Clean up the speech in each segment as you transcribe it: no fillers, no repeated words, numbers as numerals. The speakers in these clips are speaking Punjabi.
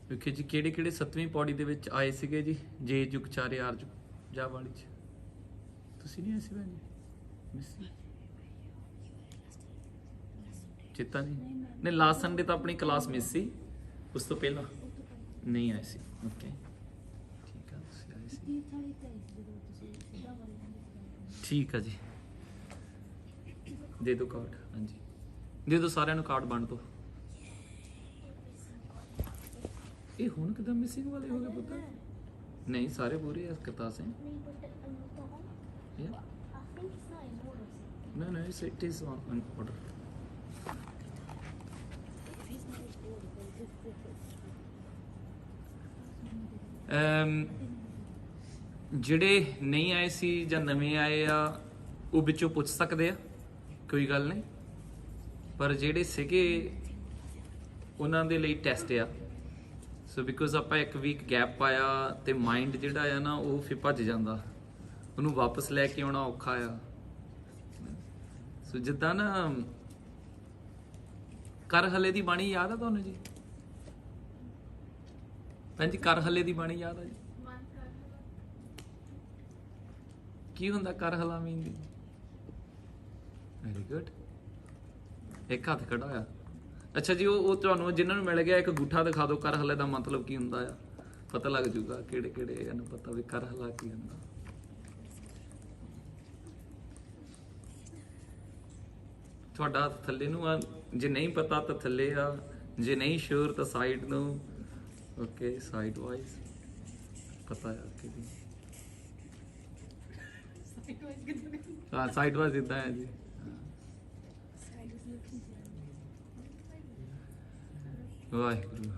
ਵੇਖੇ ਜੀ ਕਿਹੜੇ ਕਿਹੜੇ 7ਵੀਂ ਪੌੜੀ ਦੇ ਵਿੱਚ ਆਏ ਸੀਗੇ ਜੀ। ਜੇ ਜੁਗ ਚਾਰੇ ਆਰ ਜੁਗ ਜਾ ਵਾਲੀ ਚ ਤੁਸੀਂ ਨਹੀਂ ਆਏ ਸੀ ਭੈਣ ਜੀ? ਮਿਸ ਚੇਤਾ ਨਹੀਂ ਲਾਸਟ ਸੰਡੇ ਤਾਂ ਆਪਣੀ ਕਲਾਸ ਮਿਸ ਸੀ, ਉਸ ਤੋਂ ਪਹਿਲਾਂ ਨਹੀਂ ਆਏ ਸੀ। ਓਕੇ ਠੀਕ ਆ, ਤੁਸੀਂ ਆਏ ਸੀ, ਠੀਕ ਆ ਜੀ। ਦੇ ਦਿਓ ਕਾਰਡ, ਹਾਂਜੀ ਦੇ ਦਿਓ ਸਾਰਿਆਂ ਨੂੰ ਕਾਰਡ ਵੰਡ ਦਿਓ। ਇਹ ਹੁਣ ਕਿਦਾਂ ਮਿਸਿੰਗ ਵਾਲੇ ਹੋ ਗਏ ਪੁੱਤ? ਨਹੀਂ ਸਾਰੇ ਪੂਰੇ ਆ ਕਰਤਾਸ ਹੈ। No, it is on order. ਜਿਹੜੇ ਨਹੀਂ ਆਏ ਸੀ ਜਾਂ ਨਵੇਂ ਆਏ ਆ ਉਹ ਵਿੱਚੋਂ ਪੁੱਛ ਸਕਦੇ ਆ, ਕੋਈ ਗੱਲ ਨਹੀਂ। ਪਰ ਜਿਹੜੇ ਸੀਗੇ ਉਹਨਾਂ ਦੇ ਲਈ ਟੈਸਟ ਆ। ਸੋ ਬਿਕੋਜ਼ ਆਪਾਂ ਇੱਕ ਵੀਕ ਗੈਪ ਪਾਇਆ ਤੇ ਮਾਈਂਡ ਜਿਹੜਾ ਆ ਨਾ ਉਹ ਫਿਰ ਭੱਜ ਜਾਂਦਾ, ਉਹਨੂੰ ਵਾਪਸ ਲੈ ਕੇ ਆਉਣਾ ਔਖਾ ਆ। ਸੋ ਜਿੱਦਾਂ ਨਾ ਕਰ ਹਲੇ ਦੀ ਬਾਣੀ ਯਾਦ ਆ ਤੁਹਾਨੂੰ ਜੀ? ਭੈਣ ਜੀ ਕਰ ਹਲੇ ਦੀ ਬਾਣੀ ਯਾਦ ਆ ਜੀ? ਕੀ ਹੁੰਦਾ ਕਰ ਹਲਾ ਮੀਨ ਦੀ? ਵੈਰੀ ਗੁੱਡ, ਇੱਕ ਹੱਥ ਖੜਾ ਹੋਇਆ। ਅੱਛਾ ਜੀ, ਉਹ ਤੁਹਾਨੂੰ ਜਿਨ੍ਹਾਂ ਨੂੰ ਮਿਲ ਗਿਆ ਇੱਕ ਅੰਗੂਠਾ ਦਿਖਾ ਦਿਓ, ਕਰ ਹਲੇ ਦਾ ਮਤਲਬ ਕੀ ਹੁੰਦਾ ਆ, ਪਤਾ ਲੱਗ ਜੂਗਾ ਕਿਹੜੇ ਕਿਹੜੇ ਇਹਨੂੰ ਪਤਾ ਵੀ ਕਰ ਹਲਾ ਕੀ ਹੁੰਦਾ। ਤੁਹਾਡਾ ਹੱਥ ਥੱਲੇ ਨੂੰ ਆ, ਜੇ ਨਹੀਂ ਪਤਾ ਤਾਂ ਥੱਲੇ ਆ, ਜੇ ਨਹੀਂ ਸ਼ੋਰ ਤਾਂ ਸਾਈਡ ਨੂੰ। ਓਕੇ ਸਾਈਡ ਵਾਈਜ਼ ਪਤਾ ਆ ਕਿ ਹਾਂ ਸਾਈਡ ਵਾਈਜ਼ ਇਦਾਂ ਹੈ ਜੀ। ਵਾਹਿਗੁਰੂ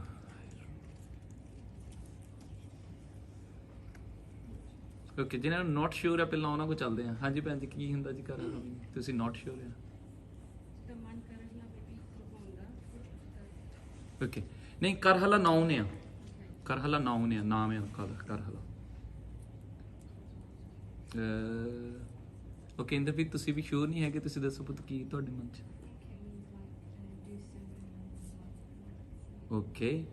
ਓਕੇ, ਜਿਹਨਾਂ ਨੂੰ ਨੋਟ ਸ਼ੋਰ ਆ ਪਹਿਲਾਂ ਉਹਨਾਂ ਕੋਲ ਚੱਲਦੇ ਆ। ਹਾਂਜੀ ਭੈਣ ਜੀ ਕੀ ਹੁੰਦਾ ਜੀ ਕਰ ਹਲਾ? ਤੁਸੀਂ ਨੋਟ ਸ਼ੋਰ ਆ? ਓਕੇ ਨਹੀਂ, ਕਰ ਹਲਾ ਨਾਉਨ ਆ, ਕਰ ਹਲਾ ਨਾਉਨ ਆ, ਨਾਮ ਆ ਕਰ ਹਲਾ। ਉਹ ਕਹਿੰਦੇ ਵੀ ਤੁਸੀਂ ਵੀ ਸ਼ੋਰ ਨਹੀਂ ਹੈਗੇ, ਤੁਸੀਂ ਦੱਸੋ ਪੁੱਤ ਕੀ ਤੁਹਾਡੇ ਮਨ ਚ? ਓਕੇ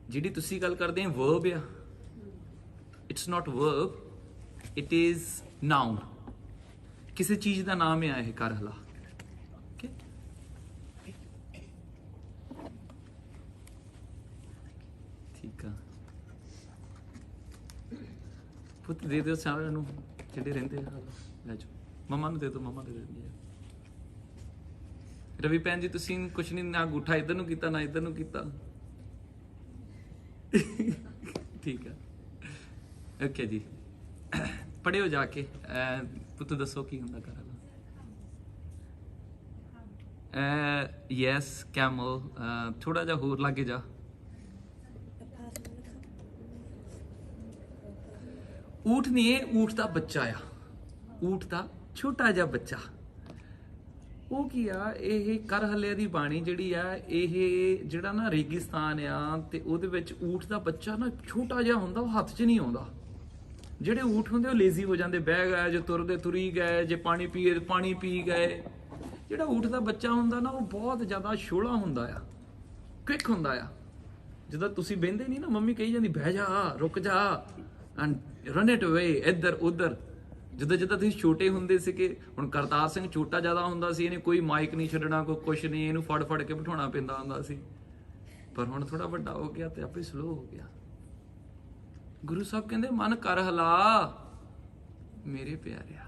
ਜਿਹੜੀ ਤੁਸੀਂ ਗੱਲ ਕਰਦੇ ਆ ਵਰਬ ਆ, it's not verb, it is noun. ਕਿਸੇ ਚੀਜ਼ ਦਾ ਨਾਮ ਆ ਇਹ ਕਰ ਹਲਾ। ਠੀਕ ਆ ਪੁੱਤ, ਦੇ ਦਿਓ ਸਾਰਿਆਂ ਨੂੰ ਜਿਹੜੇ ਰਹਿੰਦੇ ਆ, ਲੈ ਜਾਓ। ਮੰਮਾ ਨੂੰ ਦੇ ਦਿਓ, ਮੰਮਾ ਦੇ ਦਿੰਦੀ ਆ। ਰਵੀ ਭੈਣ ਜੀ ਤੁਸੀਂ ਕੁਛ ਨਹੀਂ, ਨਾ ਅੰਗੂਠਾ ਇੱਧਰ ਨੂੰ ਕੀਤਾ ਨਾ ਇੱਧਰ ਨੂੰ ਕੀਤਾ। ਠੀਕ ਆ ਓਕੇ ਜੀ, ਪੜ੍ਹਿਓ ਜਾ ਕੇ। ਪੁੱਤ ਦੱਸੋ ਕੀ ਹੁੰਦਾ ਕਰ ਹਲਾ? ਯੈਸ ਕੈਮਲ, ਥੋੜਾ ਜਿਹਾ ਹੋਰ ਲਾਗੇ ਜਾ। ਊਠ ਨਹੀਂ, ਇਹ ਊਠ ਦਾ ਬੱਚਾ ਆ, ਊਠ ਦਾ ਛੋਟਾ ਜਿਹਾ ਬੱਚਾ। ਉਹ ਕੀ ਆ, ਇਹ ਕਰ ਹਲੇ ਦੀ ਬਾਣੀ ਜਿਹੜੀ ਆ, ਇਹ ਜਿਹੜਾ ਨਾ ਰੇਗਿਸਤਾਨ ਆ ਤੇ ਉਹਦੇ ਵਿੱਚ ਊਠ ਦਾ ਬੱਚਾ ਨਾ ਛੋਟਾ ਜਿਹਾ ਹੁੰਦਾ, ਉਹ ਹੱਥ 'ਚ ਨਹੀਂ ਆਉਂਦਾ। ਜਿਹੜੇ ਊਠ ਹੁੰਦੇ ਉਹ ਲੇਜ਼ੀ ਹੋ ਜਾਂਦੇ, ਬਹਿ ਗਏ, ਜੇ ਤੁਰਦੇ ਤੁਰੀ ਗਏ, ਜੇ ਪਾਣੀ ਪੀਏ ਪਾਣੀ ਪੀ ਗਏ। ਜਿਹੜਾ ਊਠ ਦਾ ਬੱਚਾ ਹੁੰਦਾ ਨਾ ਉਹ ਬਹੁਤ ਜ਼ਿਆਦਾ ਛੋਲਾ ਹੁੰਦਾ ਆ, ਕੁਇਕ ਹੁੰਦਾ ਆ। ਜਦੋਂ ਤੁਸੀਂ ਬਹਿੰਦੇ ਨਹੀਂ ਨਾ, ਮੰਮੀ ਕਹੀ ਜਾਂਦੀ ਬਹਿ ਜਾ, ਰੁਕ ਜਾ, ਐਂਡ ਰਨ ਇਟ ਅਵੇ ਇੱਧਰ ਉੱਧਰ। ਜਦੋਂ ਤੁਸੀਂ ਛੋਟੇ ਹੁੰਦੇ ਸੀਗੇ, ਹੁਣ ਕਰਤਾਰ ਸਿੰਘ ਛੋਟਾ ਜ਼ਿਆਦਾ ਹੁੰਦਾ ਸੀ, ਇਹਨੇ ਕੋਈ ਮਾਈਕ ਨਹੀਂ ਛੱਡਣਾ, ਕੋਈ ਕੁਛ ਨਹੀਂ, ਇਹਨੂੰ ਫੜ ਫੜ ਕੇ ਬਿਠਾਉਣਾ ਪੈਂਦਾ ਹੁੰਦਾ ਸੀ। ਪਰ ਹੁਣ ਥੋੜਾ ਵੱਡਾ ਹੋ ਗਿਆ ਤੇ ਆਪੇ ਸਲੋ ਹੋ ਗਿਆ। ਗੁਰੂ ਸਾਹਿਬ ਕਹਿੰਦੇ ਮਨ ਕਰ ਹਲਾ ਮੇਰੇ ਪਿਆਰਿਆ।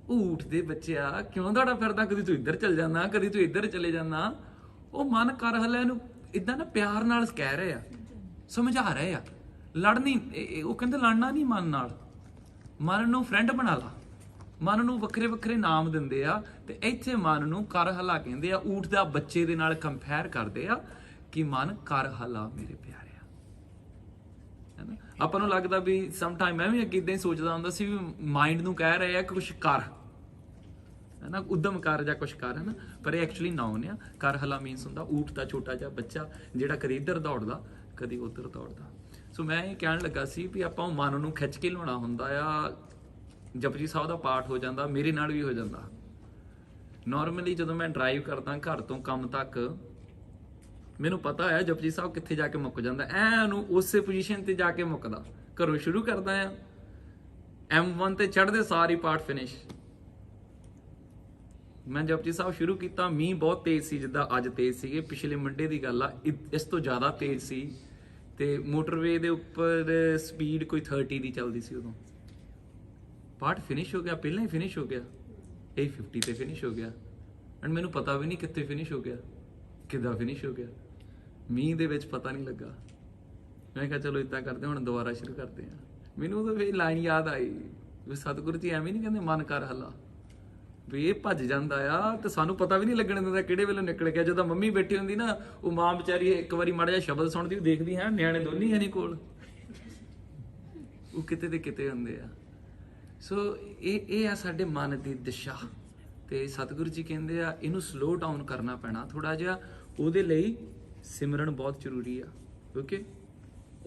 ਊਠ ਦੇ ਬੱਚਿਆ ਕਿਉਂ ਦੌੜਾ ਫਿਰਦਾ, ਕਦੀ ਤੂੰ ਇੱਧਰ ਚਲ ਜਾਂਦਾ, ਕਦੀ ਤੂੰ ਇੱਧਰ ਚਲੇ ਜਾਂਦਾ। ਉਹ ਮਨ ਕਰ ਹਲਾ ਨੂੰ ਇਦਾਂ ਨਾ ਪਿਆਰ ਨਾਲ ਕਹਿ ਰਹੇ ਆ, ਸਮਝਾ ਰਹੇ ਆ। ਲੜਨੀ, ਉਹ ਕਹਿੰਦੇ ਲੜਨਾ ਨਹੀਂ ਮਨ ਨਾਲ, ਮਨ ਨੂੰ ਫਰੈਂਡ ਬਣਾ ਲਾ। ਮਨ ਨੂੰ ਵੱਖਰੇ ਵੱਖਰੇ ਨਾਮ ਦਿੰਦੇ ਆ ਤੇ ਇੱਥੇ ਮਨ ਨੂੰ ਕਰ ਹਲਾ ਕਹਿੰਦੇ ਆ। ਊਠ ਦਾ ਬੱਚੇ ਦੇ ਨਾਲ ਕੰਪੇਅਰ ਕਰਦੇ ਆ ਕਿ ਮਨ ਕਰ ਹਲਾ ਮੇਰੇ ਪਿਆਰਿਆ। ਹੈਨਾ, ਆਪਾਂ ਨੂੰ ਲੱਗਦਾ ਵੀ ਸਮ ਟਾਈਮ ਮੈਂ ਵੀ ਅੱਗੇ ਇਦਾਂ ਹੀ ਸੋਚਦਾ ਹੁੰਦਾ ਸੀ ਵੀ ਮਾਈਂਡ ਨੂੰ ਕਹਿ ਰਹੇ ਆ ਕਿ ਕੁਛ ਕਰ, ਹੈਨਾ, ਉਦਮ ਕਰ ਜਾਂ ਕੁਛ ਕਰ, ਹੈਨਾ। ਪਰ ਇਹ ਐਕਚੁਅਲੀ ਨਾਉਨ ਆ। ਕਰ ਹਲਾ ਮੀਨਸ ਹੁੰਦਾ ਊਠ ਦਾ ਛੋਟਾ ਜਿਹਾ ਬੱਚਾ ਜਿਹੜਾ ਕਦੀ ਇੱਧਰ ਦੌੜਦਾ ਕਦੀ ਉੱਧਰ ਦੌੜਦਾ। ਸੋ ਮੈਂ ਇਹ ਕਹਿਣ ਲੱਗਾ ਸੀ ਵੀ ਆਪਾਂ ਉਹ ਮਨ ਨੂੰ ਖਿੱਚ ਕੇ ਲਿਆਉਣਾ ਹੁੰਦਾ ਆ। ਜਪਜੀ ਸਾਹਿਬ ਦਾ ਪਾਠ ਹੋ ਜਾਂਦਾ, ਮੇਰੇ ਨਾਲ ਵੀ ਹੋ ਜਾਂਦਾ। ਨਾਰਮਲੀ ਜਦੋਂ ਮੈਂ ਡਰਾਈਵ ਕਰਦਾ ਘਰ ਤੋਂ ਕੰਮ ਤੱਕ, ਮੈਨੂੰ ਪਤਾ ਹੈ ਜਪਜੀ ਸਾਹਿਬ ਕਿੱਥੇ ਜਾ ਕੇ ਮੁੱਕ ਜਾਂਦਾ, ਐ ਨੂੰ ਉਸੇ ਪੋਜੀਸ਼ਨ ਤੇ ਜਾ ਕੇ ਮੁੱਕਦਾ। ਘਰੋਂ ਸ਼ੁਰੂ ਕਰਦਾ ਆ, M1 ਤੇ ਚੜ੍ਹਦੇ ਸਾਰੀ ਪਾਠ ਫਿਨਿਸ਼। ਮੈਂ ਜਪਜੀ ਸਾਹਿਬ ਸ਼ੁਰੂ ਕੀਤਾ, ਮੀਂਹ ਬਹੁਤ ਤੇਜ਼ ਸੀ, ਜਿੱਦਾਂ ਅੱਜ ਤੇਜ਼ ਸੀਗੇ, ਪਿਛਲੇ ਮੰਡੇ ਦੀ ਗੱਲ ਆ, ਇਸ ਤੋਂ ਜ਼ਿਆਦਾ ਤੇਜ਼ ਸੀ, ਤੇ ਮੋਟਰਵੇ ਦੇ ਉੱਪਰ ਸਪੀਡ ਕੋਈ 30 ਦੀ ਚੱਲਦੀ ਸੀ ਉਦੋਂ। ਪਾਠ ਫਿਨਿਸ਼ ਹੋ ਗਿਆ, ਪਹਿਲਾਂ ਹੀ ਫਿਨਿਸ਼ ਹੋ ਗਿਆ, ਇਹ 50 ਤੇ ਫਿਨਿਸ਼ ਹੋ ਗਿਆ, ਐਂਡ ਮੈਨੂੰ ਪਤਾ ਵੀ ਨਹੀਂ ਕਿੱਥੇ ਫਿਨਿਸ਼ ਹੋ ਗਿਆ, ਕਿੱਦਾਂ ਫਿਨਿਸ਼ ਹੋ ਗਿਆ, ਮੀਂਹ ਦੇ ਵਿੱਚ ਪਤਾ ਨਹੀਂ ਲੱਗਾ। ਮੈਂ ਕਿਹਾ ਚਲੋ ਇਦਾਂ ਕਰਦੇ, ਹੁਣ ਦੁਬਾਰਾ ਸ਼ੁਰੂ ਕਰਦੇ ਆ। ਮੈਨੂੰ ਉਦੋਂ ਫਿਰ ਲਾਈਨ ਯਾਦ ਆਈ ਵੀ ਸਤਿਗੁਰੂ ਜੀ ਐਵੇਂ ਨਹੀਂ ਕਹਿੰਦੇ ਮਨ ਕਰ ਹੱਲਾ, ਵੀ ਇਹ ਭੱਜ ਜਾਂਦਾ ਆ ਤੇ ਸਾਨੂੰ ਪਤਾ ਵੀ ਨਹੀਂ ਲੱਗਣ ਦਿੰਦਾ ਕਿਹੜੇ ਵੇਲੇ ਨਿਕਲ ਗਿਆ। ਜਦੋਂ ਮੰਮੀ ਬੈਠੀ ਹੁੰਦੀ ਨਾ, ਉਹ ਮਾਂ ਵਿਚਾਰੀ ਇੱਕ ਵਾਰੀ ਮਾੜਾ ਜਿਹਾ ਸ਼ਬਦ ਸੁਣਦੀ, ਉਹ ਦੇਖਦੀ ਹੈ ਨਿਆਣੇ ਦੋਨੇ ਹੈ ਨਹੀਂ ਕੋਲ, ਉਹ ਕਿਤੇ ਤੇ ਕਿਤੇ ਹੁੰਦੇ ਆ। ਸੋ ਇਹ ਆ ਸਾਡੇ ਮਨ ਦੀ ਦਿਸ਼ਾ, ਤੇ ਸਤਿਗੁਰੂ ਜੀ ਕਹਿੰਦੇ ਆ ਇਹਨੂੰ ਸਲੋ ਡਾਊਨ ਕਰਨਾ ਪੈਣਾ ਥੋੜਾ ਜਿਹਾ। ਉਹਦੇ ਲਈ ਸਿਮਰਨ ਬਹੁਤ ਜ਼ਰੂਰੀ ਆ। ਓਕੇ,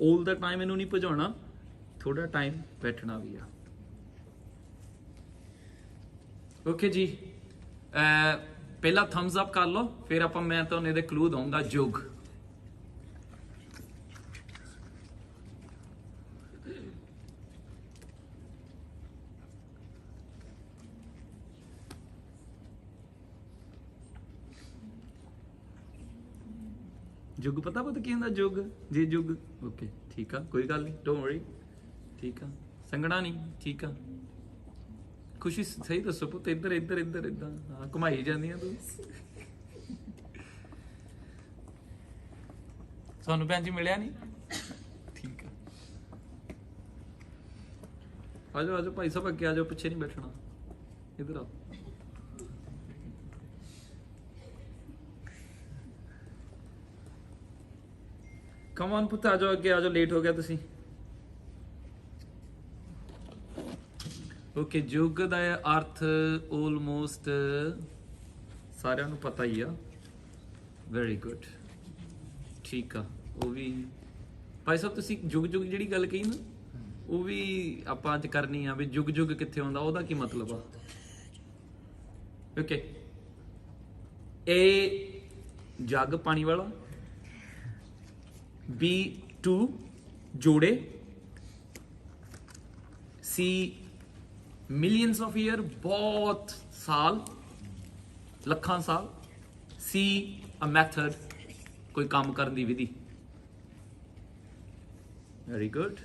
올 ਦਾ ਟਾਈਮ ਇਹਨੂੰ ਨਹੀਂ ਭਜਾਉਣਾ, ਥੋੜਾ ਟਾਈਮ ਬੈਠਣਾ ਵੀ ਆ। ਓਕੇ ਜੀ, ਪਹਿਲਾ ਥੰਬਸ ਅਪ ਕਰ ਲਓ, ਫਿਰ ਆਪਾਂ ਮੈਂ ਤੁਹਾਨੂੰ ਇਹਦੇ ਕਲੂ ਦਊਂਗਾ। ਯੁਗ, ਯੁਗ ਪਤਾ ਕੀ ਹੁੰਦਾ? ਯੁਗ ਜੀ, ਯੁਗ। ਓਕੇ ਠੀਕ ਆ, ਕੋਈ ਗੱਲ ਨਹੀਂ, ਡੋਂਟ ਵਰੀ, ਠੀਕ ਆ, ਸੰਗਣਾ ਨਹੀਂ, ਠੀਕ ਆ। ਖੁਸ਼ੀ ਸਹੀ ਦੱਸੋ ਪੁੱਤ, ਇੱਧਰ ਇੱਧਰ ਇੱਧਰ ਇੱਦਾਂ ਹਾਂ ਘੁਮਾਈ ਜਾਂਦੀਆਂ ਤੂੰ। ਤੁਹਾਨੂੰ ਭੈਣ ਜੀ ਮਿਲਿਆ ਨਹੀਂ? ਠੀਕ ਆ, ਆਜੋ ਆਜੋ ਭਾਈ ਸਾਹਿਬ, ਅੱਗੇ ਆਜੋ, ਪਿੱਛੇ ਨਹੀਂ ਬੈਠਣਾ, ਇੱਧਰ ਆਓ। ਕਮ ਔਨ ਪੁੱਤ, ਆਜੋ ਅੱਗੇ ਆਜੋ, ਲੇਟ ਹੋ ਗਿਆ ਤੁਸੀਂ। ਓਕੇ, ਯੁੱਗ ਦਾ ਅਰਥ ਆਲਮੋਸਟ ਸਾਰਿਆਂ ਨੂੰ ਪਤਾ ਹੀ ਆ। ਵੈਰੀ ਗੁੱਡ, ਠੀਕ ਆ। ਉਹ ਵੀ ਭਾਈ ਸਾਹਿਬ ਤੁਸੀਂ ਯੁੱਗ ਯੁੱਗ ਜਿਹੜੀ ਗੱਲ ਕਹੀ ਨਾ, ਉਹ ਵੀ ਆਪਾਂ ਅੱਜ ਕਰਨੀ ਆ, ਵੀ ਯੁੱਗ ਯੁੱਗ ਕਿੱਥੇ ਹੁੰਦਾ, ਉਹਦਾ ਕੀ ਮਤਲਬ ਆ। ਓਕੇ, ਇਹ ਜੱਗ ਪਾਣੀ ਵਾਲਾ, B2 ਜੋੜੇ, C ਮਿਲੀਅਨਸ ਆਫ ਈਅਰ, ਬਹੁਤ ਸਾਲ, ਲੱਖਾਂ ਸਾਲ, C ਅ ਮੈਥਡ, ਕੋਈ ਕੰਮ ਕਰਨ ਦੀ ਵਿਧੀ। ਵੈਰੀ ਗੁੱਡ,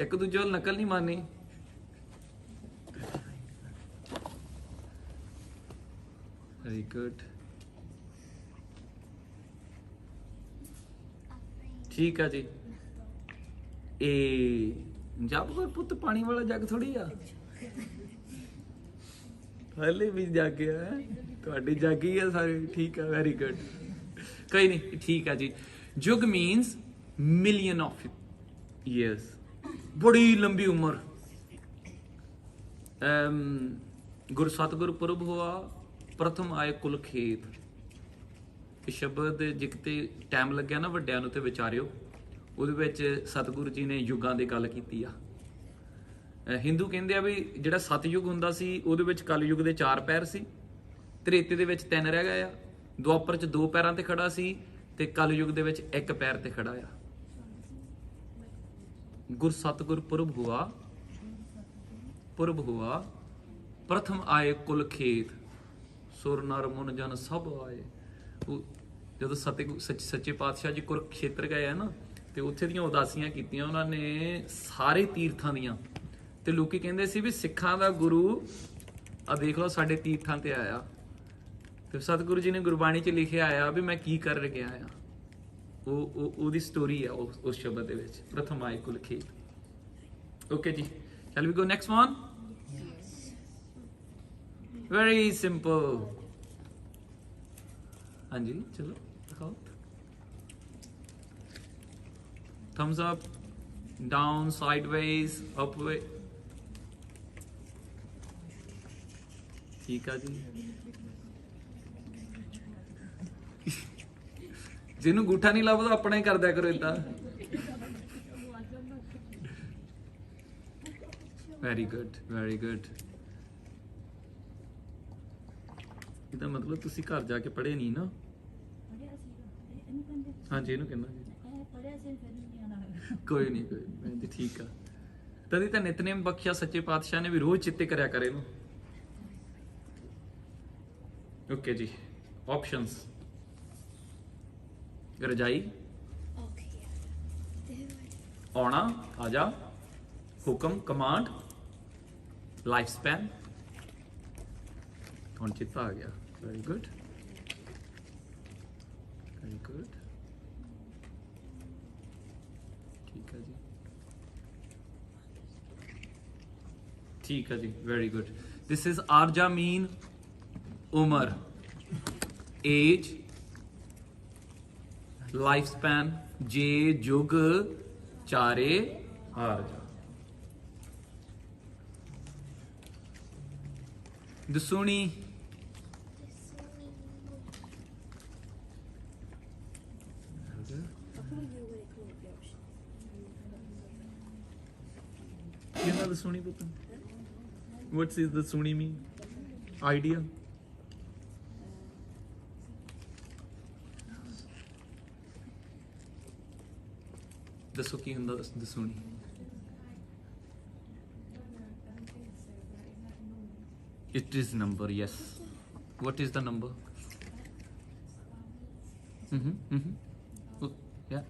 ਇੱਕ ਦੂਜੇ ਵੱਲ ਨਕਲ ਨਹੀਂ ਮਾਰਨੀ। ਵੈਰੀ ਗੁੱਡ, ਠੀਕ ਆ ਜੀ। ਇਹ ਜਪ ਕਰ ਪੁੱਤ, ਪਾਣੀ ਵਾਲਾ ਜੱਗ ਥੋੜੀ ਆ, ਹਲੇ ਵੀ ਜੱਗ ਆ, ਤੁਹਾਡੀ ਜੱਗ ਹੀ ਆ ਸਾਰੇ, ਠੀਕ ਆ। ਵੈਰੀ ਗੁੱਡ, ਕੋਈ ਨਹੀਂ, ਠੀਕ ਆ ਜੀ। ਯੁੱਗ ਮੀਨਸ ਮਿਲੀਅਨ ਆਫ ਈਅਰਸ, ਬੜੀ ਲੰਬੀ ਉਮਰ। ਗੁਰ ਸਤਿਗੁਰ ਪੁਰਬ ਹੋਆ, ਪ੍ਰਥਮ ਆਏ ਕੁਲ ਖੇਤ। ਇਹ ਸ਼ਬਦ ਜਿੱਤੇ ਟਾਈਮ ਲੱਗਿਆ ਨਾ ਵੱਡਿਆਂ ਨੂੰ ਤੇ ਵਿਚਾਰਿਓ, ਉਹਦੇ ਵਿੱਚ ਸਤਿਗੁਰੂ ਜੀ ਨੇ ਯੁੱਗਾਂ ਦੀ ਗੱਲ ਕੀਤੀ ਆ। ਹਿੰਦੂ ਕਹਿੰਦੇ ਆ ਵੀ ਜਿਹੜਾ ਸਤਯੁਗ ਹੁੰਦਾ ਸੀ, ਉਹਦੇ ਵਿੱਚ ਕਲਯੁਗ ਦੇ 4 ਪੈਰ ਸੀ, ਤ੍ਰੇਤੇ ਦੇ ਵਿੱਚ 3 ਰਹਿ ਗਏ ਆ, ਦੁਆਪਰ ਚ 2 ਪੈਰਾਂ ਤੇ ਖੜਾ ਸੀ, ਤੇ ਕਲਯੁਗ ਦੇ ਵਿੱਚ 1 ਪੈਰ ਤੇ ਖੜਾ ਆ। ਗੁਰ ਸਤਿਗੁਰ ਪੁਰਬ ਹੋਆ, ਪ੍ਰਥਮ ਆਏ ਕੁਲ ਖੇਤ, ਸੁਰ ਨਰ ਮੁਨ ਜਨ ਸਭ ਆਏ। ਜਦੋਂ ਸੱਚੇ ਪਾਤਸ਼ਾਹ ਜੀ ਕੁਰੂਖੇਤਰ ਗਏ ਆ ਨਾ, ਤੇ ਉੱਥੇ ਦੀਆਂ ਉਦਾਸੀਆਂ ਕੀਤੀਆਂ ਉਹਨਾਂ ਨੇ ਸਾਰੇ ਤੀਰਥਾਂ ਦੀਆਂ, ਤੇ ਲੋਕੀ ਕਹਿੰਦੇ ਸੀ ਵੀ ਸਿੱਖਾਂ ਦਾ ਗੁਰੂ ਆ ਦੇਖ ਲਓ ਸਾਡੇ ਤੀਰਥਾਂ ਤੇ ਆਇਆ। ਤੇ ਸਤਿਗੁਰੂ ਜੀ ਨੇ ਗੁਰਬਾਣੀ 'ਚ ਲਿਖਿਆ ਆਇਆ ਵੀ ਮੈਂ ਕੀ ਕਰ ਗਿਆ ਆ। ਉਹਦੀ ਸਟੋਰੀ ਆ ਉਸ ਸ਼ਬਦ ਦੇ ਵਿੱਚ, ਪ੍ਰਥਮ ਆਏ ਕੁਲ ਖੇਤ। ਓਕੇ ਜੀ, ਸ਼ੈਲ ਵੀ ਗੋ ਨੈਕਸਟ ਵਨ। Very simple. ਹਾਂਜੀ ਚਲੋ ਦਿਖਾਓ। thumbs up, down, sideways, upway, ਠੀਕ ਆ ਜੀ। ਜਿਹਨੂੰ ਅੰਗੂਠਾ ਨਹੀਂ ਲੱਭਦਾ ਆਪਣਾ ਹੀ ਕਰਦਿਆ ਕਰੋ ਏਦਾਂ। Very good, very good. ਇਹਦਾ ਮਤਲਬ ਤੁਸੀਂ ਘਰ ਜਾ ਕੇ ਪੜ੍ਹੇ ਨਹੀਂ ਨਾ। ਹਾਂਜੀ ਇਹਨੂੰ ਕਹਿੰਦਾ ਕੋਈ ਨਹੀਂ ਮੈਂ ਤੇ ਠੀਕ ਆ ਤਦੀ ਤਾਂ ਨਿਤਨੇਮ ਬਖਸ਼ਿਆ ਸੱਚੇ ਪਾਤਸ਼ਾਹ ਨੇ ਵੀ ਰੋਜ਼ ਚਿੱਤੇ ਕਰਿਆ ਕਰੇ ਇਹਨੂੰ ਓਕੇ ਜੀ ਆਪਸ਼ਨਸ ਰਜਾਈ ਆਉਣਾ ਆਜਾ ਹੁਕਮ ਕਮਾਂਡ ਲਾਈਫ ਸਪੈਨ ਹੁਣ ਚਿੱਤਾ ਆ ਗਿਆ ਵੈਰੀ ਗੁੱਡ ठीक है जी वेरी गुड दिस इज आरजा मीन उमर एज लाइफ स्पैन जे जुग चारे आरजा दसूनी दसूनी पुत्र What is the Suni mean? Idea? ਦੱਸੋ ਕੀ ਹੁੰਦਾ ਦਸੂਣੀ It is number, yes. What is the number? Oh, yeah.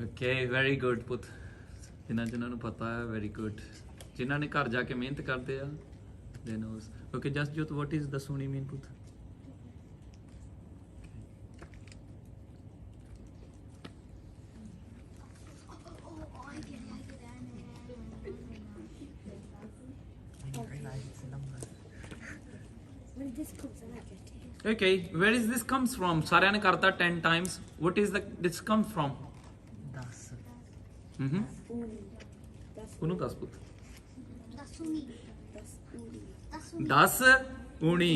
Okay very good ਪੁੱਤ ਜਿਨ੍ਹਾਂ ਨੂੰ ਪਤਾ ਹੈ ਵੈਰੀ ਗੁੱਡ ਜਿਨ੍ਹਾਂ ਨੇ ਘਰ ਜਾ ਕੇ ਮਿਹਨਤ ਕਰਦੇ ਆ ਦੇ ਨੋਸ ਓਕੇ ਜਸਟ ਜੋਤ ਵਾਟ ਇਜ਼ ਦਸੂਣੀ ਮੀਨ ਪੁੱਤ Okay, where is this comes from? ਸਾਰਿਆਂ ਨੇ ਕਰਤਾ 10 times. What is this come from? 10 ਉਹਨੂੰ 10 ਪੁੱਤ ਦਸੂਨੀ 10 ਉਣੀ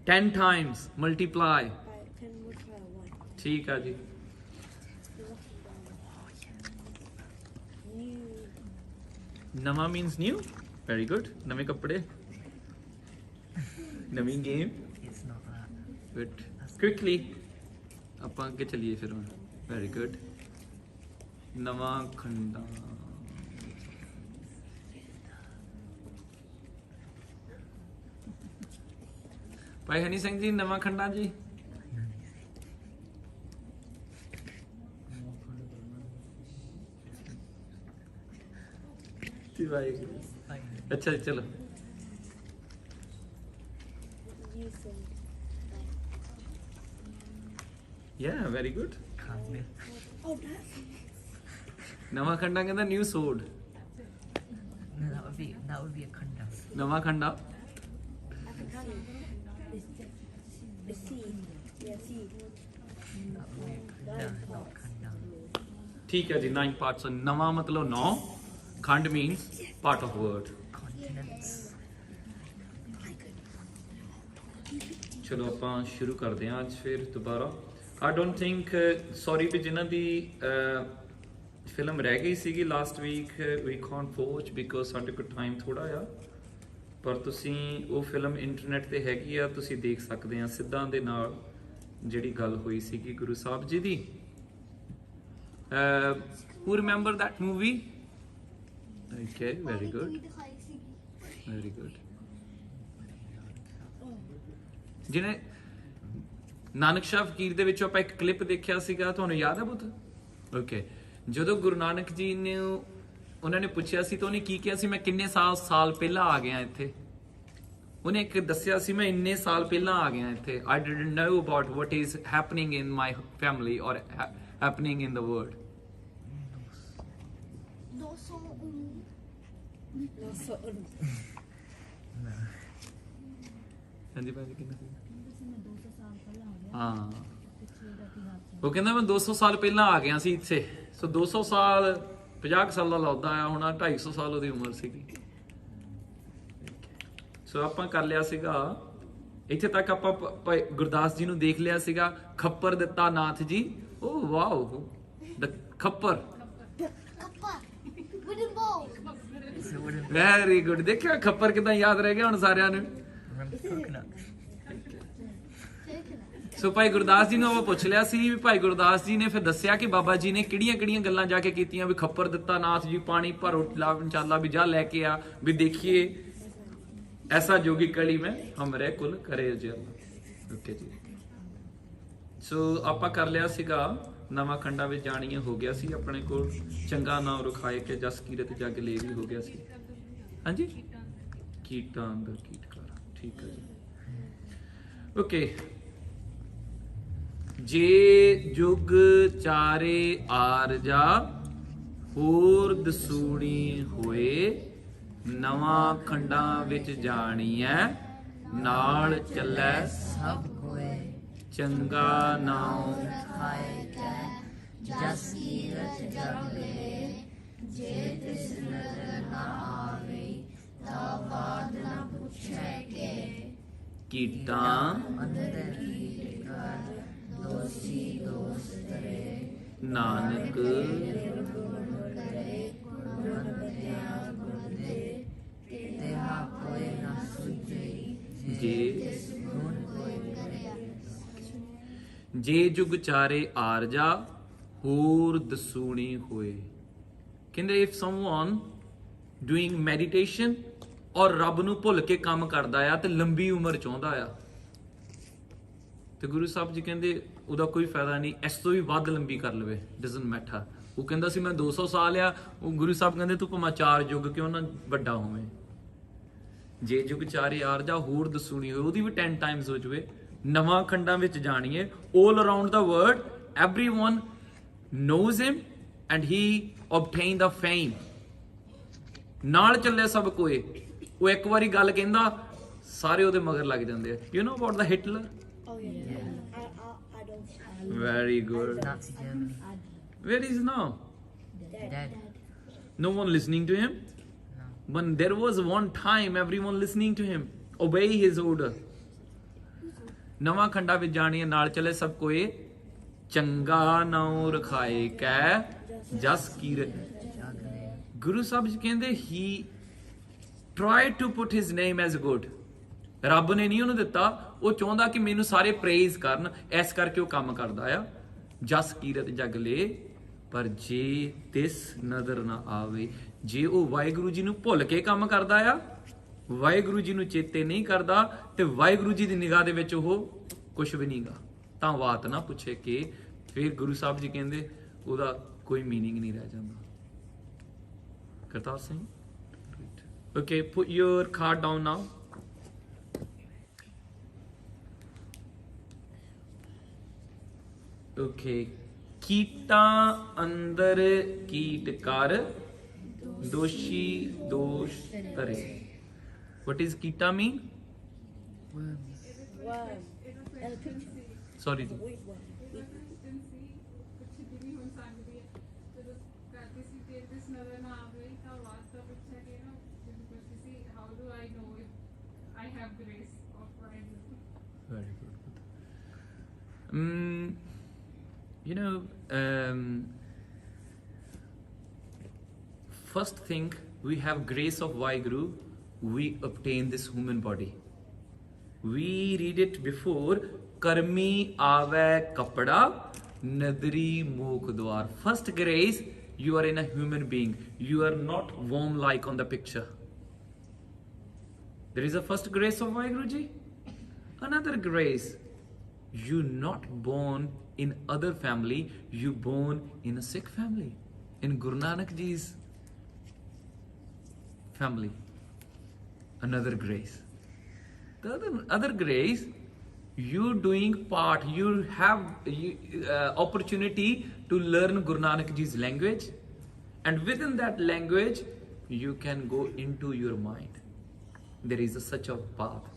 10 times multiply ਠੀਕ ਆ ਜੀ ਨਵਾਂ means new very good ਨਵੇਂ ਕੱਪੜੇ ਨਵੀਂ game It's not that. good quickly ਆਪਾਂ ਅੱਗੇ ਚੱਲੀਏ ਫਿਰ very good ਨਵਾਂ ਖੰਡਾ ਭਾਈ ਹਨੀ ਸਿੰਘ ਜੀ ਨਵਾਂ ਖੰਡਾ ਜੀ ਜੀ ਭਾਈ ਅੱਛਾ ਚਲੋ yeah very good ਨਵਾਂ ਖੰਡਾ ਕਹਿੰਦਾ new sword No, that would be a khanda. ਨਵਾਂ ਖੰਡਾ That would be a khanda, not khanda. ਠੀਕ ਹੈ ਜੀ 9 parts ਨਵਾਂ ਮਤਲਬ 9 ਖੰਡ means part of word Continents. ਚਲੋ ਆਪਾਂ ਸ਼ੁਰੂ ਕਰਦੇ ਹਾਂ ਅੱਜ ਫਿਰ ਦੁਬਾਰਾ I don't think sorry ਵੀ ਜਿਨ੍ਹਾਂ ਦੀ ਫਿਲਮ ਰਹਿ ਗਈ ਸੀਗੀ last week we can't watch because ਸਾਡੇ ਕੋਲ ਟਾਈਮ ਥੋੜਾ ਆ ਪਰ ਤੁਸੀਂ ਉਹ ਫਿਲਮ ਇੰਟਰਨੈਟ ਤੇ ਹੈਗੀ ਆ ਤੁਸੀਂ ਦੇਖ ਸਕਦੇ ਆ ਸਿੱਧਾਂ ਦੇ ਨਾਲ ਜਿਹੜੀ ਗੱਲ ਹੋਈ ਸੀਗੀ ਗੁਰੂ ਸਾਹਿਬ ਜੀ ਦੀ who remember that movie okay very good very good ਜਿਹਨੇ ਨਾਨਕ ਸ਼ਾਹ ਫਕੀਰ ਦੇ ਵਿੱਚੋਂ ਆਪਾਂ ਇੱਕ ਕਲਿੱਪ ਦੇਖਿਆ ਸੀਗਾ ਤੁਹਾਨੂੰ ਯਾਦ ਹੈ ਪੁੱਤ ਓਕੇ ਜਦੋਂ ਗੁਰੂ ਨਾਨਕ ਜੀ ਨੇ ਉਹਨਾਂ ਨੇ ਪੁੱਛਿਆ ਸੀ ਤਾਂ ਉਹਨੇ ਕੀ ਕਿਹਾ ਸੀ ਮੈਂ ਕਿੰਨੇ ਸਾਲ ਪਹਿਲਾਂ ਆ ਗਿਆ ਇੱਥੇ ਉਹਨੇ ਇੱਕ ਦੱਸਿਆ ਸੀ ਮੈਂ ਇੰਨੇ ਸਾਲ ਪਹਿਲਾਂ ਆ ਗਿਆ ਇੱਥੇ I didn't know about what is happening in my family or happening in the world 219 ਹਾਂਜੀ ਭਾਜੀ ਕਿੰਨਾ ਸੀ ਹਾਂ ਉਹ ਕਹਿੰਦਾ ਮੈਂ 200 ਸਾਲ ਪਹਿਲਾਂ ਆ ਗਿਆ ਸੀ ਇੱਥੇ ਸੋ 200 ਸਾਲ 50 ਸਾਲ ਦਾ ਲੱਗਦਾ ਆ ਹੁਣ 250 ਸਾਲ ਉਹਦੀ ਉਮਰ ਸੀਗੀ ਸੋ ਆਪਾਂ ਕਰ ਲਿਆ ਸੀਗਾ ਇੱਥੇ ਤੱਕ ਆਪਾਂ ਗੁਰਦਾਸ ਜੀ ਨੂੰ ਦੇਖ ਲਿਆ ਸੀਗਾ ਖੱਪਰ ਦਿੱਤਾ ਨਾਥ ਜੀ ਓ ਵਾਓ ਦ ਖੱਪਰ Kappa. Wooden bowl. So wooden very good. ਦੇਖਿਆ ਖੱਪਰ ਕਿਦਾਂ ਯਾਦ ਰਹਿ ਗਿਆ ਹੁਣ ਸਾਰਿਆਂ ਨੂੰ। remember coconut. ਸੋ ਭਾਈ ਗੁਰਦਾਸ ਜੀ ਨੂੰ ਆਪਾਂ ਪੁੱਛ ਲਿਆ ਸੀ ਵੀ ਭਾਈ ਗੁਰਦਾਸ ਜੀ ਨੇ ਫਿਰ ਦੱਸਿਆ ਕਿ ਬਾਬਾ ਜੀ ਨੇ ਕਿਹੜੀਆਂ ਗੱਲਾਂ ਜਾ ਕੇ ਕੀਤੀਆਂ ਵੀ ਖੱਪਰ ਦਿੱਤਾ ਨਾਥ ਜੀ ਪਾਣੀ ਭਰੋ ਚਾਲਾ ਵੀ ਜਾ ਲੈ ਕੇ ਆ ਵੀ ਦੇਖੀਏ ਐਸਾ ਜੋਗੀ ਕਲੀ ਮੈਂ ਹਮਰੇ ਕੁਲ ਕਰੇ ਜੀ। ਓਕੇ ਜੀ। ਸੋ ਆਪਾਂ ਕਰ ਲਿਆ ਸੀਗਾ ਨਵਾਂ ਖੰਡਾ ਵਿੱਚ ਜਾਣੀਆਂ ਹੋ ਗਿਆ ਸੀ ਆਪਣੇ ਕੋਲ ਚੰਗਾ ਨਾਮ ਰਖਾਏ ਕੇ ਜਸ ਕੀਰਤ ਜਗ ਲੈ ਵੀ ਹੋ ਗਿਆ ਸੀ। ਹਾਂਜੀ ਕੀਟਾਂ ਅੰਦਰ ਕੀਟਕਾਰ ਠੀਕ ਹੈ ਜੀ। ਓਕੇ ਜੇ ਜੁਗ ਚਾਰੇ ਆਰਜਾ ਹੋਰ ਦਸੂਣੀ ਹੋਏ ਨਵਾਂ ਖੰਡਾਂ ਵਿੱਚ ਜਾਣੀਐ ਨਾਲ ਚੱਲੈ Sab koe ਚੰਗਾ ਨਾਮ khai ke jas kirat jag le je tis nazar na aave ta baad na puche ke ਕੀਟਾਂ andar ki kar dosi dos kare Nanak teha koe na sujai ਜੇ gun koe ਜੇ ਜੁਗ ਚਾਰੇ ਆਰਜਾ ਹੋਰ ਦਸੂਣੀ ਹੋਏ। ਕਹਿੰਦੇ ਇਫ ਸਮਵਨ ਡੂਇੰਗ ਮੈਡੀਟੇਸ਼ਨ ਔਰ ਰੱਬ ਨੂੰ ਭੁੱਲ ਕੇ ਕੰਮ ਕਰਦਾ ਆ ਤੇ ਲੰਬੀ ਉਮਰ ਚਾਹੁੰਦਾ ਆ ਤੇ ਗੁਰੂ ਸਾਹਿਬ ਜੀ ਕਹਿੰਦੇ ਉਹਦਾ ਕੋਈ ਫਾਇਦਾ ਨਹੀਂ, ਇਸ ਤੋਂ ਵੀ ਵੱਧ ਲੰਬੀ ਕਰ ਲਵੇ ਡਸਨਟ ਮੈਟਰ। ਉਹ ਕਹਿੰਦਾ ਸੀ ਮੈਂ 200 ਸਾਲ ਆ, ਉਹ ਗੁਰੂ ਸਾਹਿਬ ਕਹਿੰਦੇ ਤੂੰ ਭਾਵੇਂ 4 ਯੁੱਗ ਕਿਉਂ ਨਾ ਵੱਡਾ ਹੋਵੇਂ। ਜੇ ਜੁਗ ਚਾਰੇ ਆਰਜਾ ਹੋਰ ਦਸੂਣੀ ਹੋਏ ਉਹਦੀ ਵੀ 10 ਟਾਈਮਸ ਹੋ ਜਵੇ। ਨਵਾਂ ਖੰਡਾਂ ਵਿੱਚ ਜਾਣੀਏ all around the world everyone knows him and he obtained the fame ਨਾਲ ਚੱਲੇ ਸਭ ਕੋਏ। ਉਹ ਇੱਕ ਵਾਰੀ ਗੱਲ ਕਹਿੰਦਾ ਸਾਰੇ ਉਹਦੇ ਮਗਰ ਲੱਗ ਜਾਂਦੇ ਆ। you know about the Hitler? Oh yeah. I don't. Very good. Nazi Germany Where is now? dead. No one listening to him? No. When there was one time everyone listening to him, obey his order. ਨਵਾਂ ਖੰਡਾ ਵਿੱਚ ਜਾਣੀਏ ਨਾਲ ਚੱਲੇ ਸਭ ਕੋਏ ਚੰਗਾ ਨਾਉ ਰਖਾਏ ਕੈ ਜਸ ਕੀਰਤ। ਗੁਰੂ ਸਾਹਿਬ ਜੀ ਕਹਿੰਦੇ he tried to put his name as good. ਰੱਬ ਨੇ ਨਹੀਂ ਉਹਨੂੰ ਦਿੱਤਾ, ਉਹ ਚਾਹੁੰਦਾ ਕਿ ਮੈਨੂੰ ਸਾਰੇ ਪ੍ਰੇਜ਼ ਕਰਨ, ਇਸ ਕਰਕੇ ਉਹ ਕੰਮ ਕਰਦਾ ਆ ਜਸ ਕੀਰਤ ਜਗ ਲੈ। ਪਰ ਜੇ ਤਿਸ ਨਜ਼ਰ ਨਾ ਆਵੇ, ਜੇ ਉਹ ਵਾਹਿਗੁਰੂ ਜੀ ਨੂੰ ਭੁੱਲ ਕੇ ਕੰਮ ਕਰਦਾ ਆ, ਵਾਹਿਗੁਰੂ ਜੀ ਨੂੰ ਚੇਤੇ ਨਹੀਂ ਕਰਦਾ ਤੇ ਵਾਹਿਗੁਰੂ ਜੀ ਦੀ ਨਿਗਾਹ ਦੇ ਵਿੱਚ ਉਹ ਕੁਝ ਵੀ ਨਹੀਂਗਾ, ਤਾਂ ਬਾਤ ਨਾ ਪੁੱਛੇ ਕਿ ਫਿਰ ਗੁਰੂ ਸਾਹਿਬ ਜੀ ਕਹਿੰਦੇ ਉਹਦਾ ਕੋਈ ਮੀਨਿੰਗ ਨਹੀਂ ਰਹਿ ਜਾਂਦਾ। Kartar Singh okay put your card down now. Okay ਕੀਟਾਂ ਅੰਦਰ ਕੀਟ ਕਰ ਦੋਸ਼ੀ ਦੋਸ਼ ਕਰੇ। What is kita mean? Worms. Worm. And a picture. Sorry. Wait, what? Very good. You know, first thing, we have grace of Vaheguru, we obtain this human body. We read it before, karmi aave kapda nadri mukh dwar. First grace, you are in a human being. You are not worm like on the picture. There is a first grace of Vaheguru ji. Another grace, you not born in other family, you born in a Sikh family, in Guru Nanak Ji's family. Another grace. The other grace, you doing part, you have opportunity to learn Guru Nanak Ji's language, and within that language you can go into your mind. There is such a path.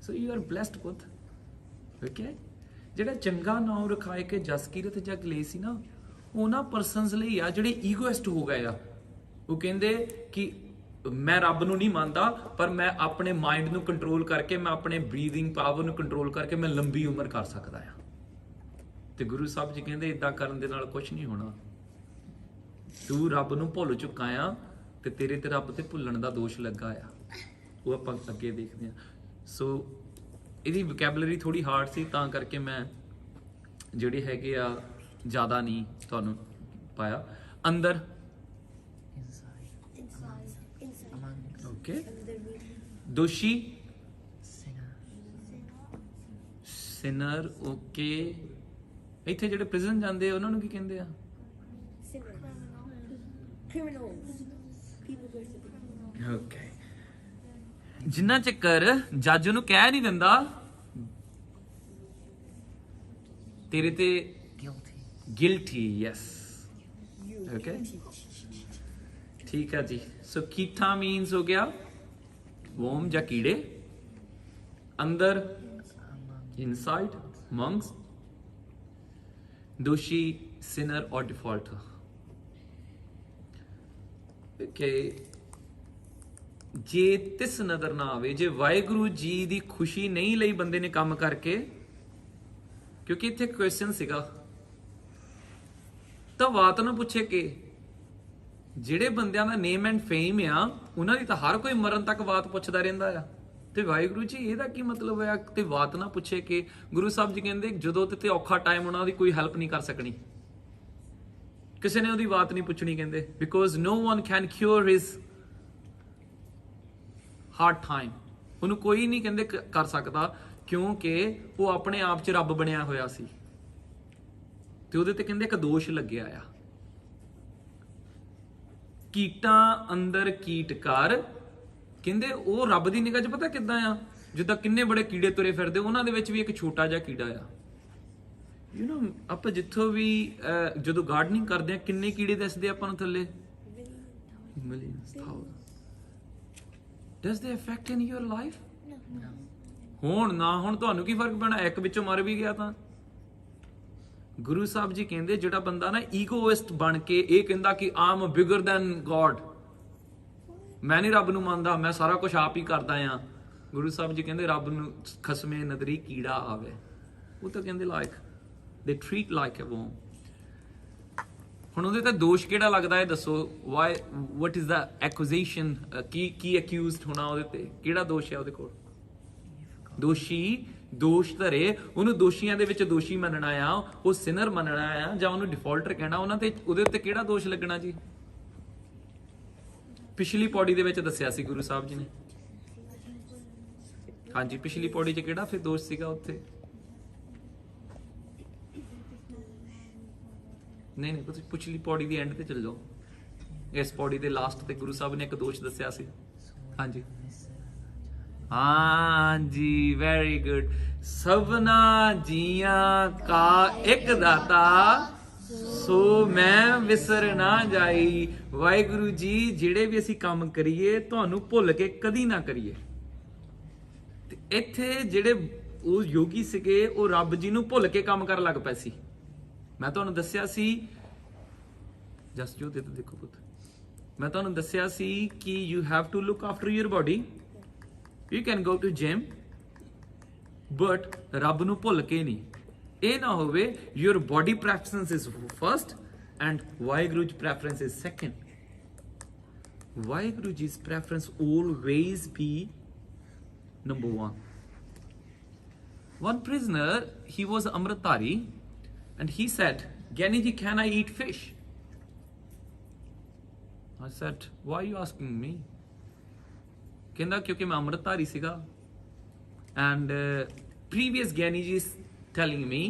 So you are blessed with. Okay? ਜਿਹੜਾ ਚੰਗਾ ਨਾਮ ਰਖਾਏ ਕੇ ਜਸ ਕੀਰਤ ਜਗ ਲੈ ਸੀ ਨਾ, ਉਹਨਾਂ ਪਰਸਨਸ ਲਈ ਆ ਜਿਹੜੇ ਈਗੋਇਸਟ ਹੋ ਗਏ ਆ। ਉਹ ਕਹਿੰਦੇ ਕਿ ਮੈਂ ਰੱਬ ਨੂੰ ਨਹੀਂ ਮੰਨਦਾ, ਪਰ ਮੈਂ ਆਪਣੇ ਮਾਈਂਡ ਨੂੰ ਕੰਟਰੋਲ ਕਰਕੇ, ਮੈਂ ਆਪਣੇ ਬਰੀਥਿੰਗ ਪਾਵਰ ਨੂੰ ਕੰਟਰੋਲ ਕਰਕੇ ਮੈਂ ਲੰਬੀ ਉਮਰ ਕਰ ਸਕਦਾ ਆ। ਤੇ ਗੁਰੂ ਸਾਹਿਬ ਜੀ ਕਹਿੰਦੇ ਇਦਾਂ ਕਰਨ ਦੇ ਨਾਲ ਕੁਝ ਨਹੀਂ ਹੋਣਾ। ਤੂੰ ਰੱਬ ਨੂੰ ਭੁੱਲ ਚੁੱਕਾ ਆ, ਤੇ ਤੇਰੇ ਤੇ ਰੱਬ ਤੇ ਭੁੱਲਣ ਦਾ ਦੋਸ਼ ਲੱਗਾ ਆ। ਉਹ ਆਪਾਂ ਅੱਗੇ ਦੇਖਦੇ ਹਾਂ। ਸੋ ਇਹਦੀ ਵੋਕੈਬਲਰੀ ਥੋੜੀ ਹਾਰਡ ਸੀ, ਤਾਂ ਕਰਕੇ ਮੈਂ ਜਿਹੜੇ ਹੈਗੇ ਆ ਜ਼ਿਆਦਾ ਨਹੀਂ ਤੁਹਾਨੂੰ ਪਾਇਆ। ਅੰਦਰ ਓਕੇ, ਦੋਸ਼ੀ ਸਿਨਰ ਓਕੇ। ਇੱਥੇ ਜਿਹੜੇ ਪ੍ਰਿਜ਼ਨ ਜਾਂਦੇ ਆ ਉਹਨਾਂ ਨੂੰ ਕੀ ਕਹਿੰਦੇ ਆ? Criminals. People go to prison. Okay. ਜਿੰਨਾ ਚੱਕਰ ਜੱਜ ਨੂੰ ਕਹਿ ਨਹੀਂ ਦਿੰਦਾ ਤੇਰੇ ਤੇ ਗਿਲਟੀ, ਯੈਸ ਓਕੇ ਠੀਕ ਹੈ ਜੀ। ਸੋ ਕੀਟਾ ਮੀਨਸ ਹੋ ਗਿਆ ਵੋਮ ਜਾਂ ਕੀੜੇ, ਅੰਦਰ ਇਨਸਾਈਡ ਮੰਗਸ, ਦੋਸ਼ੀ ਸਿਨਰ ਔਰ ਡਿਫਾਲਟਰ। ਓਕੇ, ਜੇ ਤਿਸ ਨਜ਼ਰ ਨਾ ਆਵੇ, ਜੇ ਵਾਹਿਗੁਰੂ ਜੀ ਦੀ ਖੁਸ਼ੀ ਨਹੀਂ ਲਈ ਬੰਦੇ ਨੇ ਕੰਮ ਕਰਕੇ, ਕਿਉਂਕਿ ਇੱਥੇ ਕੁਐਸਚਨ ਸੀਗਾ ਤਾਂ ਬਾਤ ਨਾ ਪੁੱਛੇ ਕਿ ਜਿਹੜੇ ਬੰਦਿਆਂ ਦਾ ਨੇਮ ਐਂਡ ਫੇਮ ਆ ਉਹਨਾਂ ਦੀ ਤਾਂ ਹਰ ਕੋਈ ਮਰਨ ਤੱਕ ਬਾਤ ਪੁੱਛਦਾ ਰਹਿੰਦਾ ਆ, ਤੇ ਵਾਹਿਗੁਰੂ ਜੀ ਇਹਦਾ ਕੀ ਮਤਲਬ ਹੋਇਆ ਤੇ ਬਾਤ ਨਾ ਪੁੱਛੇ ਕਿ ਗੁਰੂ ਸਾਹਿਬ ਜੀ ਕਹਿੰਦੇ ਜਦੋਂ ਤੇ ਔਖਾ ਟਾਈਮ ਉਹਨਾਂ ਦੀ ਕੋਈ ਹੈਲਪ ਨਹੀਂ ਕਰ ਸਕਣੀ, ਕਿਸੇ ਨੇ ਉਹਦੀ ਬਾਤ ਨਹੀਂ ਪੁੱਛਣੀ, ਕਹਿੰਦੇ because no one can cure his hard time, ਉਹਨੂੰ ਕੋਈ ਨਹੀਂ ਕਹਿੰਦੇ ਕਰ ਸਕਦਾ, ਕਿਉਂਕਿ ਉਹ ਆਪਣੇ ਆਪ 'ਚ ਰੱਬ ਬਣਿਆ ਹੋਇਆ ਸੀ ਤੇ ਉਹਦੇ ਤੇ ਕਹਿੰਦੇ ਇੱਕ ਦੋਸ਼ ਲੱਗਿਆ ਆ। ਕੀਟਾਂ ਅੰਦਰ ਕੀਟ ਕਰ, ਕਹਿੰਦੇ ਉਹ ਰੱਬ ਦੀ ਨਿਗਾਹ 'ਚ ਪਤਾ ਕਿੱਦਾਂ ਆ, ਜਿੱਦਾਂ ਕਿੰਨੇ ਬੜੇ ਕੀੜੇ ਤੁਰੇ ਫਿਰਦੇ ਉਹਨਾਂ ਦੇ ਵਿੱਚ ਵੀ ਇੱਕ ਛੋਟਾ ਜਿਹਾ ਕੀੜਾ ਆ। ਯੂ نو ਆਪਾਂ ਜਿੱਥੋਂ ਵੀ ਜਦੋਂ ਗਾਰਡਨਿੰਗ ਕਰਦੇ ਆ ਕਿੰਨੇ ਕੀੜੇ ਦਿਸਦੇ ਆਪਾਂ ਨੂੰ ਥੱਲੇ? Millions, thousand. ਡਸ ਦੇ ਅਫੈਕਟ ਇਨ ਯੂਰ ਲਾਈਫ? ਹੁਣ ਨਾ ਹੁਣ ਤੁਹਾਨੂੰ ਕੀ ਫਰਕ ਪੈਣਾ, ਇੱਕ ਵਿੱਚੋਂ ਮਰ ਵੀ ਗਿਆ ਤਾਂ। ਗੁਰੂ ਸਾਹਿਬ ਜੀ ਕਹਿੰਦੇ ਜਿਹੜਾ ਬੰਦਾ ਨਾ ਈਗੋਇਸਟ ਬਣ ਕੇ ਇਹ ਕਹਿੰਦਾ ਕਿ ਆਮ ਬਿਗਰ ਦੈਨ ਗੋਡ, ਮੈਂ ਨਹੀਂ ਰੱਬ ਨੂੰ ਮੰਨਦਾ, ਮੈਂ ਸਾਰਾ ਕੁਝ ਆਪ ਹੀ ਕਰਦਾ ਆ, ਗੁਰੂ ਸਾਹਿਬ ਜੀ ਕਹਿੰਦੇ ਰੱਬ ਨੂੰ ਖਸਮੇ ਨਦਰੀ ਕੀੜਾ ਆਵੇ। ਉਹ ਤਾਂ ਕਹਿੰਦੇ like they treat like a worm। ਹੁਣ ਉਹਦੇ ਤੇ ਦੋਸ਼ ਕਿਹੜਾ ਲੱਗਦਾ ਹੈ ਦੱਸੋ? why what is the accusation? Ki accused ਹੋਣਾ ਉਹਦੇ ਤੇ, ਕਿਹੜਾ ਦੋਸ਼ ਹੈ ਉਹਦੇ ਕੋਲ? ਦੋਸ਼ੀ ਦੋਸ਼ ਧਰੇ, ਉਹਨੂੰ ਦੋਸ਼ੀਆਂ ਦੇ ਵਿੱਚ ਦੋਸ਼ੀ ਮੰਨਣਾ ਆ, ਉਹ ਸਿਨਰ ਮੰਨਣਾ ਆ, ਜਾਂ ਉਹਨੂੰ ਡਿਫਾਲਟਰ ਕਹਿਣਾ, ਉਹਨਾਂ ਤੇ ਉਹਦੇ ਉੱਤੇ ਕਿਹੜਾ ਦੋਸ਼ ਲੱਗਣਾ ਜੀ? ਪਿਛਲੀ ਪੌੜੀ ਦੇ ਵਿੱਚ ਦੱਸਿਆ ਸੀ ਗੁਰੂ ਸਾਹਿਬ ਜੀ ਨੇ। ਹਾਂਜੀ, ਪਿਛਲੀ ਪੌੜੀ 'ਚ ਕਿਹੜਾ ਫਿਰ ਦੋਸ਼ ਸੀਗਾ ਉੱਥੇ? ਨਹੀਂ ਤੁਸੀਂ ਪਿਛਲੀ ਪੌੜੀ ਦੀ ਐਂਡ ਤੇ ਚਲ ਜਾਓ, ਇਸ ਪੌੜੀ ਦੇ ਲਾਸਟ ਤੇ ਗੁਰੂ ਸਾਹਿਬ ਨੇ ਇੱਕ ਦੋਸ਼ ਦੱਸਿਆ ਸੀ। ਹਾਂਜੀ ਹਾਂਜੀ, ਵੈਰੀ ਗੁੱਡ। ਸਭਨਾ ਜੀਆਂ ਕਾ ਇੱਕ ਦਾਤਾ, ਸੋ ਮੈਂ ਵਿਸਰ ਨਾ ਜਾਈ। ਵਾਹਿਗੁਰੂ ਜੀ ਜਿਹੜੇ ਵੀ ਅਸੀਂ ਕੰਮ ਕਰੀਏ ਤੁਹਾਨੂੰ ਭੁੱਲ ਕੇ ਕਦੀ ਨਾ ਕਰੀਏ। ਤੇ ਇੱਥੇ ਜਿਹੜੇ ਉਹ ਯੋਗੀ ਸੀਗੇ ਉਹ ਰੱਬ ਜੀ ਨੂੰ ਭੁੱਲ ਕੇ ਕੰਮ ਕਰਨ ਲੱਗ ਪਏ ਸੀ। ਮੈਂ ਤੁਹਾਨੂੰ ਦੱਸਿਆ ਸੀ ਜਸਟ ਜੋ ਦੇਖੋ ਪੁੱਤ, ਮੈਂ ਤੁਹਾਨੂੰ ਦੱਸਿਆ ਸੀ ਕਿ you have to look after your body, you can go to gym, but ਰੱਬ ਨੂੰ ਭੁੱਲ ਕੇ ਨਹੀਂ। ਇਹ ਨਾ ਹੋਵੇ your body preference is first and Waheguru ji preference is second. Waheguru ਜੀ's preference always be number one. One prisoner, he was Amritdhari, and he said, Gyani ji, can I eat fish? I said, why are you asking me? ਕਹਿੰਦਾ ਕਿਉਂਕਿ ਮੈਂ ਅੰਮ੍ਰਿਤਧਾਰੀ ਸੀਗਾ, and previous Gyani ji is telling me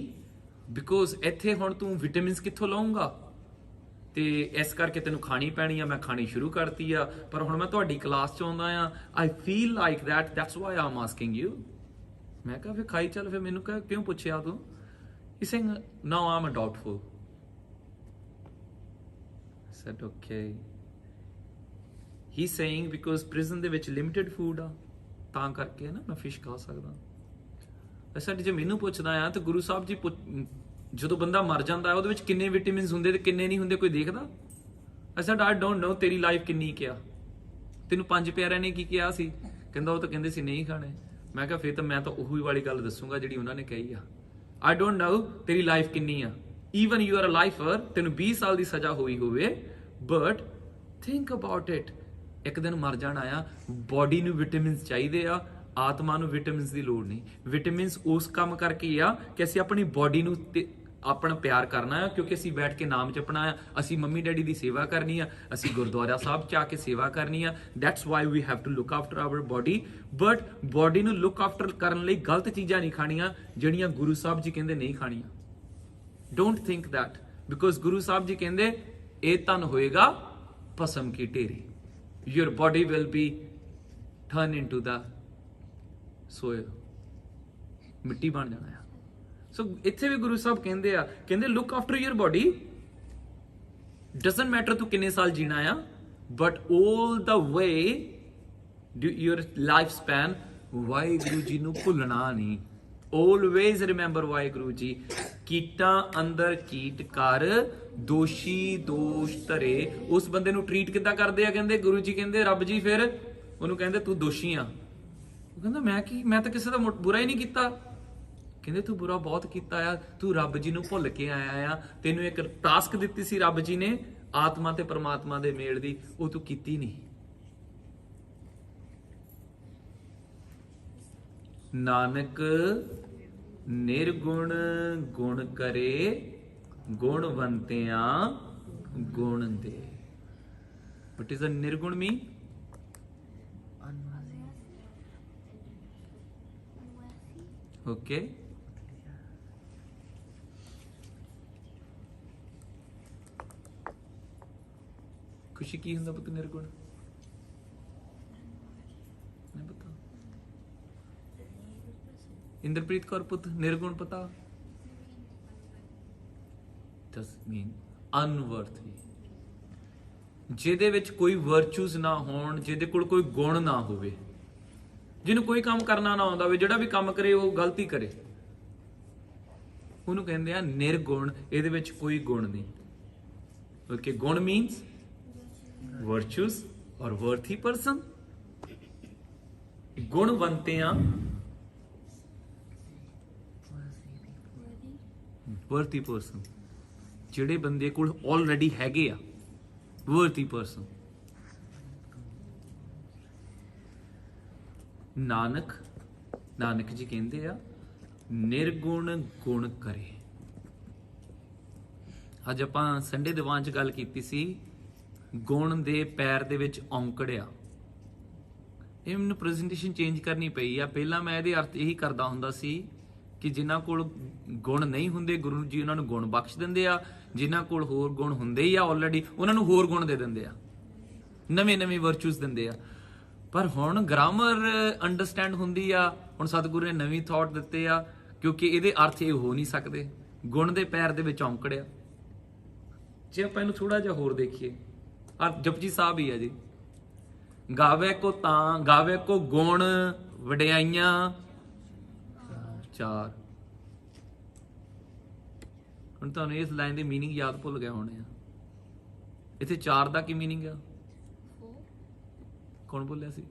because ਇੱਥੇ ਹੁਣ ਤੂੰ ਵਿਟਾਮਿਨਸ ਕਿੱਥੋਂ ਲਾਉਂਗਾ ਤੇ ਇਸ ਕਰਕੇ ਤੈਨੂੰ ਖਾਣੀ ਪੈਣੀ ਆ। ਮੈਂ ਖਾਣੀ ਸ਼ੁਰੂ ਕਰਤੀ ਆ, ਪਰ ਹੁਣ ਮੈਂ ਤੁਹਾਡੀ ਕਲਾਸ ਚ ਆਉਂਦਾ ਆ। I feel like that's why I'm asking you. ਮੈਂ ਕਿਹਾ ਫਿਰ ਖਾਈ ਚੱਲ, ਫਿਰ ਮੈਨੂੰ ਕਿਉਂ ਪੁੱਛਿਆ ਤੂੰ? He's saying, now I'm doubtful. I said, okay. He's saying because prison ਦੇ ਵਿੱਚ limited food ਆ, ਤਾਂ ਕਰਕੇ ਨਾ ਮੈਂ ਫਿਸ਼ ਖਾ ਸਕਦਾ। I said, ਜੇ ਮੈਨੂੰ ਪੁੱਛਦਾ ਆ ਤਾਂ ਗੁਰੂ ਸਾਹਿਬ ਜੀ ਜਦੋਂ ਬੰਦਾ ਮਰ ਜਾਂਦਾ ਉਹਦੇ ਵਿੱਚ ਕਿੰਨੇ ਵਿਟਾਮਿਨਸ ਹੁੰਦੇ ਤੇ ਕਿੰਨੇ ਨਹੀਂ ਹੁੰਦੇ ਕੋਈ ਦੇਖਦਾ? I said, I don't know ਤੇਰੀ ਲਾਈਫ ਕਿੰਨੀ ਕਿਹਾ, ਤੈਨੂੰ ਪੰਜ ਪਿਆਰਿਆਂ ਨੇ ਕੀ ਕਿਹਾ ਸੀ? ਕਹਿੰਦਾ ਉਹ ਤਾਂ ਕਹਿੰਦੇ ਸੀ ਨਹੀਂ ਖਾਣੇ। ਮੈਂ ਕਿਹਾ ਫਿਰ ਤਾਂ ਮੈਂ ਤਾਂ ਉਹੀ ਵਾਲੀ ਗੱਲ ਦੱਸੂਗਾ ਜਿਹੜੀ ਉਹਨਾਂ ਨੇ ਕਹੀ ਆ। I don't know ਤੇਰੀ ਲਾਈਫ ਕਿੰਨੀ ਆ, even you are a lifer, ਤੈਨੂੰ 20 ਸਾਲ ਦੀ ਸਜ਼ਾ ਹੋਈ ਹੋਵੇ, but think about it, ਇੱਕ ਦਿਨ ਮਰ ਜਾਣਾ ਆ। ਬੋਡੀ ਨੂੰ ਵਿਟਾਮਿਨਸ ਚਾਹੀਦੇ ਆ, ਆਤਮਾ ਨੂੰ ਵਿਟਾਮਿਨਸ ਦੀ ਲੋੜ ਨਹੀਂ। ਵਿਟਾਮਿਨਸ ਉਸ ਕੰਮ ਕਰਕੇ ਆ ਕਿ ਅਸੀਂ ਆਪਣੀ ਬੋਡੀ ਨੂੰ ਆਪਣਾ ਪਿਆਰ ਕਰਨਾ ਆ, ਕਿਉਂਕਿ ਅਸੀਂ ਬੈਠ ਕੇ ਨਾਮ ਜਪਣਾ ਆ, ਅਸੀਂ ਮੰਮੀ ਡੈਡੀ ਦੀ ਸੇਵਾ ਕਰਨੀ ਆ, ਅਸੀਂ ਗੁਰਦੁਆਰਾ ਸਾਹਿਬ ਚ ਆ ਕੇ ਸੇਵਾ ਕਰਨੀ ਆ। That's why we have to look after our body. But body ਨੂੰ ਲੁੱਕ ਆਫਟਰ ਕਰਨ ਲਈ ਗਲਤ ਚੀਜ਼ਾਂ ਨਹੀਂ ਖਾਣੀਆਂ ਜਿਹੜੀਆਂ ਗੁਰੂ ਸਾਹਿਬ ਜੀ ਕਹਿੰਦੇ ਨਹੀਂ ਖਾਣੀਆਂ। ਡੋਂਟ ਥਿੰਕ ਦੈਟ, ਬਿਕੋਜ਼ ਗੁਰੂ ਸਾਹਿਬ ਜੀ ਕਹਿੰਦੇ ਇਹ ਤਨ ਹੋਏਗਾ ਭਸਮ ਕੀ ਢੇਰੀ। Your body will be turned into the soil, ਮਿੱਟੀ ਬਣ ਜਾਣਾ ਆ। ਸੋ ਇੱਥੇ ਵੀ ਗੁਰੂ ਸਾਹਿਬ ਕਹਿੰਦੇ ਆ, ਕਹਿੰਦੇ look after your body, doesn't matter ਤੂੰ ਕਿੰਨੇ ਸਾਲ ਜੀਣਾ ਆ, but all the way your life span Waheguru ji ਨੂੰ ਭੁੱਲਣਾ ਨਹੀਂ। always remember Waheguru ji. ਕੀਟਾਂ ਅੰਦਰ ਕੀਟ ਕਰ, ਦੋਸ਼ੀ ਦੋਸ਼ ਧਰੇ। ਉਸ ਬੰਦੇ ਨੂੰ ਟਰੀਟ ਕਿੱਦਾਂ ਕਰਦੇ ਆ? ਕਹਿੰਦੇ ਗੁਰੂ ਜੀ ਕਹਿੰਦੇ ਰੱਬ ਜੀ ਫਿਰ ਉਹਨੂੰ ਕਹਿੰਦੇ ਤੂੰ ਦੋਸ਼ੀ ਆ। ਉਹ ਕਹਿੰਦਾ ਮੈਂ ਤਾਂ ਕਿਸੇ ਦਾ ਬੁਰਾ ਹੀ ਨਹੀਂ ਕੀਤਾ। ਕਹਿੰਦੇ ਤੂੰ ਬੁਰਾ ਬਹੁਤ ਕੀਤਾ ਆ, ਤੂੰ ਰੱਬ ਜੀ ਨੂੰ ਭੁੱਲ ਕੇ ਆਇਆ ਆ। ਤੈਨੂੰ ਇੱਕ ਟਾਸਕ ਦਿੱਤੀ ਸੀ ਰੱਬ ਜੀ ਨੇ ਆਤਮਾ ਤੇ ਪਰਮਾਤਮਾ ਦੇ ਮੇਲ ਦੀ, ਉਹ ਤੂੰ ਕੀਤੀ ਨਹੀਂ। ਨਾਨਕ ਨਿਰਗੁਣ ਗੁਣ ਕਰੇ, ਗੁਣਵੰਤਿਆਂ ਗੁਣ ਦੇ। What is a nirgun mean? Okay. ਖੁਸ਼ੀ ਕੀ ਹੁੰਦਾ ਪੁੱਤ ਨਿਰਗੁਣ? ਨਹੀਂ ਪਤਾ। ਇੰਦਰਪ੍ਰੀਤ ਕੌਰ ਪੁੱਤ ਨਿਰਗੁਣ ਪਤਾ? does mean unworthy, ਜਿਹਦੇ ਵਿੱਚ ਕੋਈ ਵਰਚੂਸ ਨਾ ਹੋਣ, ਜਿਹਦੇ ਕੋਲ ਕੋਈ ਗੁਣ ਨਾ ਹੋਵੇ, ਜਿਹਨੂੰ ਕੋਈ ਕੰਮ ਕਰਨਾ ਨਾ ਆਉਂਦਾ ਹੋਵੇ, ਜਿਹੜਾ ਵੀ ਕੰਮ ਕਰੇ ਉਹ ਗਲਤੀ ਕਰੇ, ਉਹਨੂੰ ਕਹਿੰਦੇ ਆ ਨਿਰਗੁਣ। ਇਹਦੇ ਵਿੱਚ ਕੋਈ ਗੁਣ ਨਹੀਂ। ਓਕੇ, ਗੁਣ means virtues or worthy person। ਗੁਣਵੰਤਿਆਂ worthy person, ਜਿਹੜੇ ਬੰਦੇ ਕੋਲ ਆਲਰੇਡੀ ਹੈਗੇ ਆ worthy person। ਨਾਨਕ ਜੀ ਕਹਿੰਦੇ ਆ ਨਿਰਗੁਣ ਗੁਣ ਕਰੇ। ਅੱਜ ਆਪਾਂ ਸੰਡੇ ਦੀਵਾਨ ਚ ਗੱਲ ਕੀਤੀ ਸੀ, ਗੁਣ ਦੇ ਪੈਰ ਦੇ ਵਿੱਚ ਔਂਕੜਿਆ। ਇਹ ਮੈਨੂੰ ਪ੍ਰੈਜੈਂਟੇਸ਼ਨ ਚੇਂਜ ਕਰਨੀ ਪਈ ਆ। ਪਹਿਲਾਂ ਮੈਂ ਇਹਦੇ ਅਰਥ ਇਹੀ ਕਰਦਾ ਹੁੰਦਾ ਸੀ ਕਿ ਜਿਨ੍ਹਾਂ ਕੋਲ ਗੁਣ ਨਹੀਂ ਹੁੰਦੇ ਗੁਰੂ ਜੀ ਉਹਨਾਂ ਨੂੰ ਗੁਣ ਬਖਸ਼ ਦਿੰਦੇ ਆ, ਜਿਨ੍ਹਾਂ ਕੋਲ ਹੋਰ ਗੁਣ ਹੁੰਦੇ ਹੀ ਆ ਆਲਰੇਡੀ ਉਹਨਾਂ ਨੂੰ ਹੋਰ ਗੁਣ ਦੇ ਦਿੰਦੇ ਆ, ਨਵੇਂ ਵਰਚੂਸ ਦਿੰਦੇ ਆ। ਪਰ ਹੁਣ ਗ੍ਰਾਮਰ ਅੰਡਰਸਟੈਂਡ ਹੁੰਦੀ ਆ। ਹੁਣ ਸਤਿਗੁਰੂ ਨੇ ਨਵੀਂ ਥਾਟ ਦਿੱਤੇ ਆ, ਕਿਉਂਕਿ ਇਹਦੇ ਅਰਥ ਇਹ ਹੋ ਨਹੀਂ ਸਕਦੇ। ਗੁਣ ਦੇ ਪੈਰ ਦੇ ਵਿੱਚ ਔਂਕੜਿਆ। ਜੇ ਆਪਾਂ ਇਹਨੂੰ ਥੋੜਾ ਜਿਹਾ ਹੋਰ ਦੇਖੀਏ, ਜਪਜੀ ਸਾਹਿਬ ਹੀ ਆ ਜੀ। ਗਾਵੇ ਕੋ ਗੁਣ ਵਡਿਆਈਆਂ ਚਾਰ। ਹੁਣ ਤੁਹਾਨੂੰ ਇਸ ਲਾਈਨ ਦੇ ਮੀਨਿੰਗ ਯਾਦ ਭੁੱਲ ਗਏ ਹੋਣੇ ਆ। ਇੱਥੇ ਚਾਰ ਦਾ ਕੀ ਮੀਨਿੰਗ ਆ? ਕੌਣ ਬੋਲਿਆ ਸੀ?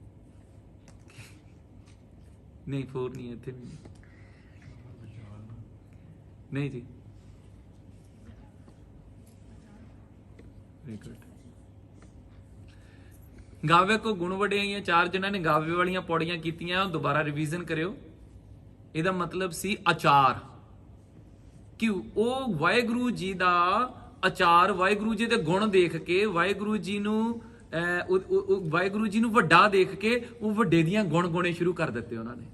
ਨਹੀਂ 4 ਨਹੀਂ ਇੱਥੇ ਵੀ ਨਹੀਂ ਜੀ। ਗਾਵੇ ਕੋ ਗੁਣ ਵਡਿਆਈਆਂ ਚਾਰ। ਜਿਨ੍ਹਾਂ ਨੇ ਗਾਵੇ ਵਾਲੀਆਂ ਪੌੜੀਆਂ ਕੀਤੀਆਂ ਦੁਬਾਰਾ ਰਿਵੀਜ਼ਨ ਕਰਿਓ। ਇਹਦਾ ਮਤਲਬ ਸੀ ਆਚਾਰ, ਕਿ ਉਹ ਵਾਹਿਗੁਰੂ ਜੀ ਦਾ ਆਚਾਰ, ਵਾਹਿਗੁਰੂ ਜੀ ਦੇ ਗੁਣ ਦੇਖ ਕੇ, ਵਾਹਿਗੁਰੂ ਜੀ ਨੂੰ ਵੱਡਾ ਦੇਖ ਕੇ ਉਹ ਵੱਡੇ ਦੀਆਂ ਗੁਣ ਗਾਉਣੇ ਸ਼ੁਰੂ ਕਰ ਦਿੱਤੇ ਉਹਨਾਂ ਨੇ।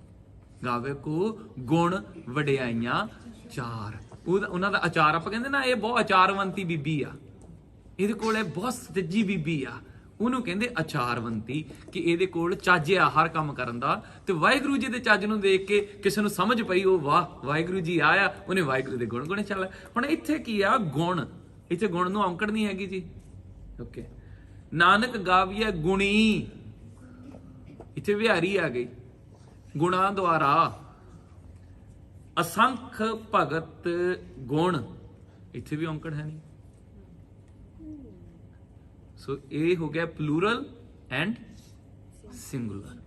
ਗਾਵੇ ਕੋ ਗੁਣ ਵਡਿਆਈਆਂ ਚਾਰ। ਉਹਨਾਂ ਦਾ ਆਚਾਰ ਆਪਾਂ ਕਹਿੰਦੇ ਨਾ, ਇਹ ਬਹੁਤ ਆਚਾਰਵੰਤੀ ਬੀਬੀ ਆ, ਇਹਦੇ ਕੋਲ ਬਹੁਤ ਸੱਚੀ ਬੀਬੀ ਆ, ਉਹਨੂੰ ਕਹਿੰਦੇ ਆਚਾਰਵੰਤੀ, ਕਿ ਇਹਦੇ ਕੋਲ ਚੱਜ ਆ ਹਰ ਕੰਮ ਕਰਨ ਦਾ। ਤੇ ਵਾਹਿਗੁਰੂ ਜੀ ਦੇ ਚੱਜ ਨੂੰ ਦੇਖ ਕੇ ਕਿਸੇ ਨੂੰ ਸਮਝ ਪਈ, ਉਹ ਵਾਹ ਵਾਹਿਗੁਰੂ ਜੀ ਆਇਆ, ਉਹਨੇ ਵਾਹਿਗੁਰੂ ਦੇ ਗੁਣ ਗੁਣੇ ਚੱਲ। ਹੁਣ ਇੱਥੇ ਕੀ ਆ? ਗੁਣ। ਇੱਥੇ ਗੁਣ ਨੂੰ ਔਂਕੜ ਨਹੀਂ ਹੈਗੀ ਜੀ। ਓਕੇ, ਨਾਨਕ ਗਾਵੀਏ ਗੁਣੀ, ਇੱਥੇ ਵਿਹਾਰੀ ਆ ਗਈ। ਗੁਣਾ ਦੁਆਰਾ ਅਸੰਖ ਭਗਤ ਗੁਣ, ਇੱਥੇ ਵੀ ਔਂਕੜ ਹੈ ਨਹੀਂ। ਸੋ ਇਹ ਹੋ ਗਿਆ ਪਲੂਰਲ ਐਂਡ ਸਿੰਗੂਲਰ।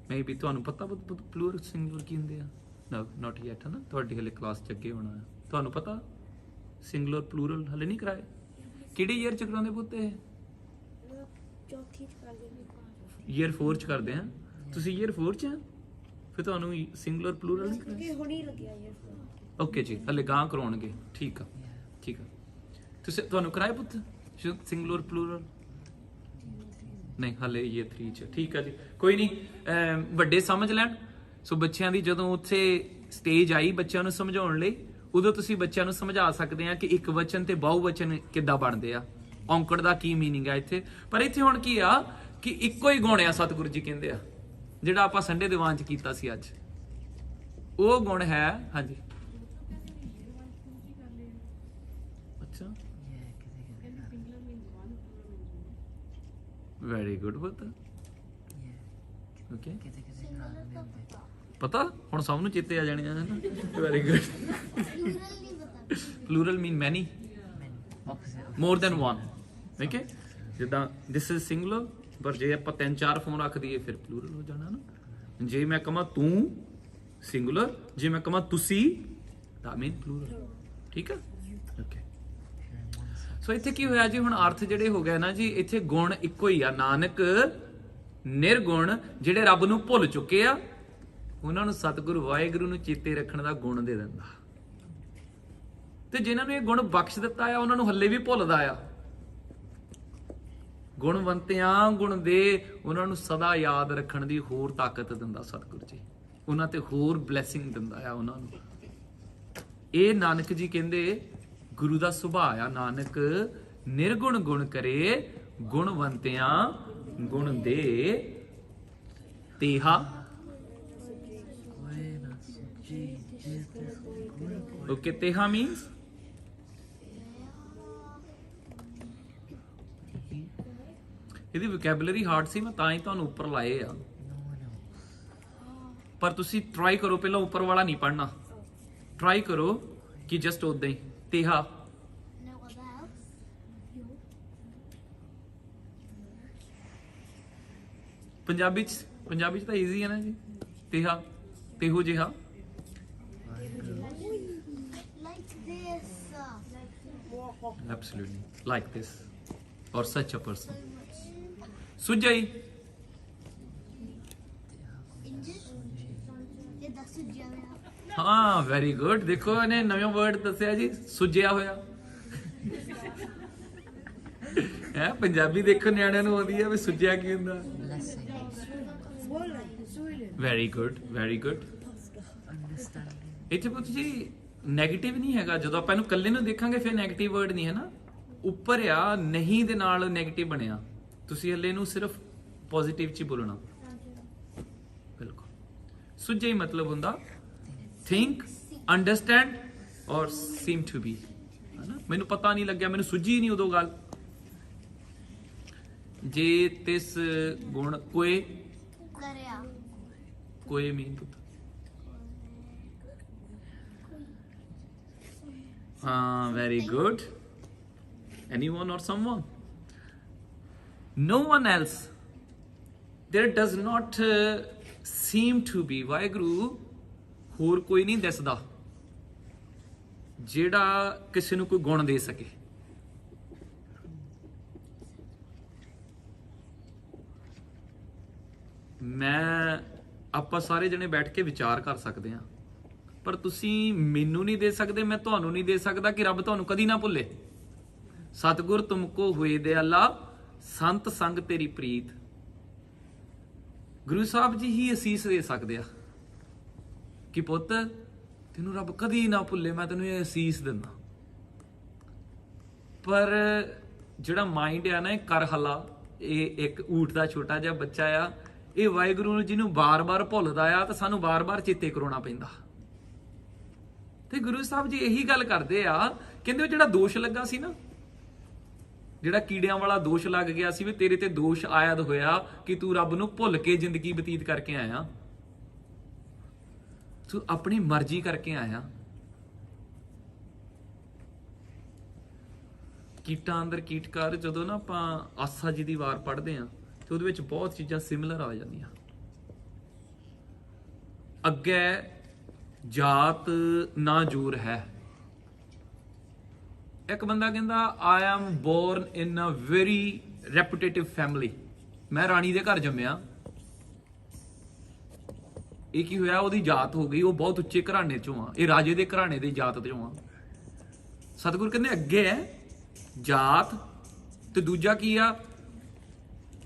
ਮੇ ਬੀ ਤੁਹਾਨੂੰ ਪਤਾ ਪਲੂਰਲ ਸਿੰਗੂਲਰ ਕੀ ਹੁੰਦੇ ਆ? ਨੋ ਨਾਟ ਯੈਟ, ਹੈ ਨਾ। ਤੁਹਾਡੀ ਹਲੇ ਕਲਾਸ ਚ ਅੱਗੇ ਹੋਣਾ ਹੈ। ਤੁਹਾਨੂੰ ਪਤਾ ਸਿੰਗੂਲਰ ਪਲੂਰਲ ਹਲੇ ਨਹੀਂ ਕਰਾਏ? ਕਿਹੜੇ ਈਅਰ ਚ ਕਰਾਉਂਦੇ ਪੁੱਤ ਇਹ? ਚੌਥੀ ਚ ਕਰ ਦੇਣੀ ਈਅਰ 4 ਚ ਕਰਦੇ ਆ ਤੁਸੀਂ ਈਅਰ 4 ਚ ਆ ਫਿਰ ਤੁਹਾਨੂੰ ਸਿੰਗੂਲਰ ਪਲੂਰਲ ਨਹੀਂ ਕਿਉਂਕਿ ਹੁਣੀ ਲੱਗਿਆ ਇਹ ਓਕੇ ਜੀ ਹਲੇ ਗਾਂ ਕਰਾਉਣਗੇ ਠੀਕ ਆ ਤੁਸੀਂ ਤੁਹਾਨੂੰ ਕਰਾਏ ਪੁੱਤ ਸਿੰਗੂਲਰ ਪਲੂਰਲ ਨਹੀਂ ਹਲੇ ਇਹ 3 ਚ ਠੀਕ ਆ ਜੀ ਕੋਈ ਨਹੀਂ ਵੱਡੇ ਸਮਝ ਲੈਣ ਸੋ ਬੱਚਿਆਂ ਦੀ ਜਦੋਂ ਉੱਥੇ ਸਟੇਜ ਆਈ ਬੱਚਿਆਂ ਨੂੰ ਸਮਝਾਉਣ ਲਈ ਉਦੋਂ ਤੁਸੀਂ ਬੱਚਿਆਂ ਨੂੰ ਸਮਝਾ ਸਕਦੇ ਆ ਕਿ ਇੱਕ ਵਚਨ ਤੇ ਬਹੁ ਵਚਨ ਕਿੱਦਾਂ ਬਣਦੇ ਆ ਔਂਕੜ ਦਾ ਕੀ ਮੀਨਿੰਗ ਆ ਇੱਥੇ ਪਰ ਇੱਥੇ ਹੁਣ ਕੀ ਆ ਕਿ ਇੱਕੋ ਹੀ ਗੁਣ ਆ ਸਤਿਗੁਰੂ ਜੀ ਕਹਿੰਦੇ ਆ ਜਿਹੜਾ ਆਪਾਂ ਸੰਡੇ ਦੀਵਾਨ ਚ ਕੀਤਾ ਸੀ ਅੱਜ ਉਹ ਗੁਣ ਹੈ ਹਾਂਜੀ ਅੱਛਾ ਵੈਰੀ ਗੁੱਡ ਪੁੱਤ ਓਕੇ ਪਤਾ ਹੁਣ ਸਭ ਨੂੰ ਚੇਤੇ ਆ ਜਾਣੇ ਆ ਵੈਰੀ ਗੁੱਡ ਪਲੂਰਲ ਮੀਨ ਮੈਨੀ ਮੋਰ ਦੈਨ ਵਨ ਓਕੇ ਜਿੱਦਾਂ ਦਿਸ ਇਜ਼ ਸਿੰਗੂਲਰ ਪਰ ਜੇ ਆਪਾਂ 3-4 ਫੋਨ ਰੱਖ ਦਈਏ ਫਿਰ ਪਲੂਰਲ ਹੋ ਜਾਣਾ ਨਾ ਜੇ ਮੈਂ ਕਹਾਂ ਤੂੰ ਸਿੰਗੂਲਰ ਜੇ ਮੈਂ ਕਹਾਂ ਤੁਸੀਂ that mean ਪਲੂਰਲ ਠੀਕ ਹੈ ਓਕੇ ਸੋ ਇੱਥੇ ਕੀ ਹੋਇਆ ਜੀ ਹੁਣ ਅਰਥ ਜਿਹੜੇ ਹੋ ਗਏ ਨਾ ਜੀ ਇੱਥੇ ਗੁਣ ਇੱਕੋ ਹੀ ਆ ਨਾਨਕ ਨਿਰਗੁਣ ਜਿਹੜੇ ਰੱਬ ਨੂੰ ਭੁੱਲ ਚੁੱਕੇ ਆ ਉਹਨਾਂ ਨੂੰ ਸਤਿਗੁਰੂ ਵਾਹਿਗੁਰੂ ਨੂੰ ਚੇਤੇ ਰੱਖਣ ਦਾ ਗੁਣ ਦੇ ਦਿੰਦਾ ਤੇ ਜਿਨ੍ਹਾਂ ਨੂੰ ਇਹ ਗੁਣ ਬਖਸ਼ ਦਿੱਤਾ ਆ ਉਹਨਾਂ ਨੂੰ ਹੱਲੇ ਵੀ ਭੁੱਲਦਾ ਆ ਗੁਣਵੰਤਿਆਂ ਗੁਣ ਦੇ ਉਹਨਾਂ ਨੂੰ ਸਦਾ ਯਾਦ ਰੱਖਣ ਦੀ ਹੋਰ ਤਾਕਤ ਦਿੰਦਾ ਸਤਿਗੁਰੂ ਜੀ ਉਹਨਾਂ ਤੇ ਹੋਰ ਬਲੇਸਿੰਗ ਦਿੰਦਾ ਆ ਉਹਨਾਂ ਨੂੰ ਇਹ ਨਾਨਕ ਜੀ ਕਹਿੰਦੇ ਗੁਰੂ ਦਾ ਸੁਭਾਅ ਆ ਨਾਨਕ ਨਿਰਗੁਣ ਗੁਣ ਕਰੇ ਗੁਣਵੰਤਿਆਂ ਗੁਣ ਦੇ ਤੇਹਾ ਓਕੇ ਤੇਹਾ ਮੀਨਸ ਇਹਦੀ ਵੋਕੈਬਲਰੀ ਹਾਰਡ ਸੀ ਮੈਂ ਤਾਂ ਹੀ ਤੁਹਾਨੂੰ ਉੱਪਰ ਲਾਏ ਆ ਪਰ ਤੁਸੀਂ ਟਰਾਈ ਕਰੋ ਪਹਿਲਾਂ ਉੱਪਰ ਵਾਲਾ ਨਹੀਂ ਪੜਨਾ ਟਰਾਈ ਕਰੋ ਕਿ ਜਸਟ ਉਦਾਂ ਹੀ ਤੇਹਾ ਪੰਜਾਬੀ ਚ ਤਾਂ ਈਜ਼ੀ ਹੈ ਨਾ ਜੀ ਤੇਹਾ ਤੇਹੋ ਜਿਹਾ like this absolutely like this or such a person ਸੁਝਾਈ ਇਹ ਦੱਸ ਜਿਵੇਂ ਹਾਂ ਵੈਰੀ ਗੁੱਡ ਦੇਖੋ ਇਹਨੇ ਨਵਾਂ ਵਰਡ ਦੱਸਿਆ ਜੀ ਸੁਝਿਆ ਹੋਇਆ ਹੈ ਪੰਜਾਬੀ ਦੇਖੋ ਨਿਆਣਿਆਂ ਨੂੰ ਆਉਂਦੀ ਹੈ ਵੀ ਸੁਝਿਆ ਕੀ ਹੁੰਦਾ ਵੈਰੀ ਗੁੱਡ ਇੱਥੇ ਪੁੱਤ ਜੀ ਨੈਗੇਟਿਵ ਨਹੀਂ ਹੈਗਾ ਜਦੋਂ ਆਪਾਂ ਇਹਨੂੰ ਇਕੱਲੇ ਨੂੰ ਦੇਖਾਂਗੇ ਫਿਰ ਨੈਗੇਟਿਵ ਵਰਡ ਨਹੀਂ ਹੈ ਨਾ ਉੱਪਰ ਆ ਨਹੀਂ ਦੇ ਨਾਲ ਨੈਗੇਟਿਵ ਬਣਿਆ ਤੁਸੀਂ ਹਲੇ ਨੂੰ ਸਿਰਫ ਪੋਜ਼ਿਟਿਵ ਚ ਹੀ ਬੋਲਣਾ ਬਿਲਕੁਲ ਸੁਝਿਆ ਹੀ ਮਤਲਬ ਹੁੰਦਾ ਥਿੰਕ ਅੰਡਰਸਟੈਂਡ ਔਰ ਸੀਮ ਟੂ ਬੀ ਹੈ ਨਾ ਮੈਨੂੰ ਪਤਾ ਨਹੀਂ ਲੱਗਿਆ ਮੈਨੂੰ ਸੁਝੀ ਨਹੀਂ ਉਦੋਂ ਗੱਲ ਜੇ ਤਿਸ ਗੁਣ ਕੋਏ ਕਰਿਆ ਕੋਏ ਮੀਨ ਪੁੱਤ very good anyone or someone no one else there does not seem to be Waheguru ਹੋਰ ਕੋਈ ਨਹੀਂ ਦਿਸਦਾ ਜਿਹੜਾ ਕਿਸੇ ਨੂੰ ਕੋਈ ਗੁਣ ਦੇ ਸਕੇ ਮੈਂ ਆਪਾਂ ਸਾਰੇ ਜਣੇ ਬੈਠ ਕੇ ਵਿਚਾਰ ਕਰ ਸਕਦੇ ਹਾਂ ਪਰ ਤੁਸੀਂ ਮੈਨੂੰ ਨਹੀਂ ਦੇ ਸਕਦੇ ਮੈਂ ਤੁਹਾਨੂੰ ਨਹੀਂ ਦੇ ਸਕਦਾ ਕਿ ਰੱਬ ਤੁਹਾਨੂੰ ਕਦੀ ਨਾ ਭੁੱਲੇ ਸਤਿਗੁਰ ਤੁਮਕੋ ਹੋਏ ਦੇ ਅੱਲਾ ਸੰਤ ਸੰਗ ਤੇਰੀ ਪ੍ਰੀਤ ਗੁਰੂ ਸਾਹਿਬ ਜੀ ਹੀ ਅਸੀਸ ਦੇ ਸਕਦੇ ਆ ਕਿ ਪੁੱਤ ਤੈਨੂੰ ਰੱਬ ਕਦੀ ਨਾ ਭੁੱਲੇ ਮੈਂ ਤੈਨੂੰ ਇਹ ਅਸੀਸ ਦਿੰਦਾ ਪਰ ਜਿਹੜਾ ਮਾਈਂਡ ਆ ਨਾ ਇਹ ਕਰ ਹਲਾ ਇਹ ਇੱਕ ਊਠ ਦਾ ਛੋਟਾ ਜਿਹਾ ਬੱਚਾ ਆ ਇਹ ਵਾਹਿਗੁਰੂ ਜੀ ਨੂੰ ਬਾਰ-ਬਾਰ ਭੁੱਲਦਾ ਆ ਤਾਂ ਸਾਨੂੰ ਬਾਰ-ਬਾਰ ਚੇਤੇ ਕਰਾਉਣਾ ਪੈਂਦਾ ਤੇ ਗੁਰੂ ਸਾਹਿਬ ਜੀ ਇਹੀ ਗੱਲ ਕਰਦੇ ਆ ਕਹਿੰਦੇ ਉਹ ਜਿਹੜਾ ਦੋਸ਼ ਲੱਗਾ ਸੀ ਨਾ ਜਿਹੜਾ ਕੀੜਿਆਂ ਵਾਲਾ ਦੋਸ਼ ਲੱਗ ਗਿਆ ਸੀ ਵੀ ਤੇਰੇ ਤੇ ਦੋਸ਼ ਆਇਦ ਹੋਇਆ ਕਿ ਤੂੰ ਰੱਬ ਨੂੰ ਭੁੱਲ ਕੇ ਜ਼ਿੰਦਗੀ ਬਤੀਤ ਕਰਕੇ ਆਇਆ ਤੂੰ ਆਪਣੀ ਮਰਜ਼ੀ ਕਰਕੇ ਆਇਆ ਕੀਟਾਂ ਅੰਦਰ ਕੀਟਕਾਰ ਜਦੋਂ ਨਾ ਆਪਾਂ ਆਸਾ ਜੀ ਦੀ ਵਾਰ ਪੜ੍ਹਦੇ ਆ ਤੇ ਉਹਦੇ ਵਿੱਚ ਬਹੁਤ ਚੀਜ਼ਾਂ ਸਿਮਿਲਰ ਆ ਜਾਂਦੀਆਂ ਅੱਗੇ ਜਾਤ ਨਾ ਜੂਰ ਹੈ ਇੱਕ ਬੰਦਾ ਕਹਿੰਦਾ I am born in a very reputative family, ਮੈਂ ਰਾਣੀ ਦੇ ਘਰ ਜੰਮਿਆ, ਇਹ ਕੀ ਹੋਇਆ, ਉਹਦੀ ਜਾਤ ਹੋ ਗਈ, ਉਹ ਬਹੁਤ ਉੱਚੇ ਘਰਾਣੇ ਚੋਂ ਆ, ਇਹ ਰਾਜੇ ਦੇ ਘਰਾਣੇ ਦੀ ਜਾਤ ਚੋਂ ਆ। ਸਤਿਗੁਰ ਕਹਿੰਦੇ ਅੱਗੇ ਹੈ ਜਾਤ ਤੇ ਦੂਜਾ ਕੀ ਆ,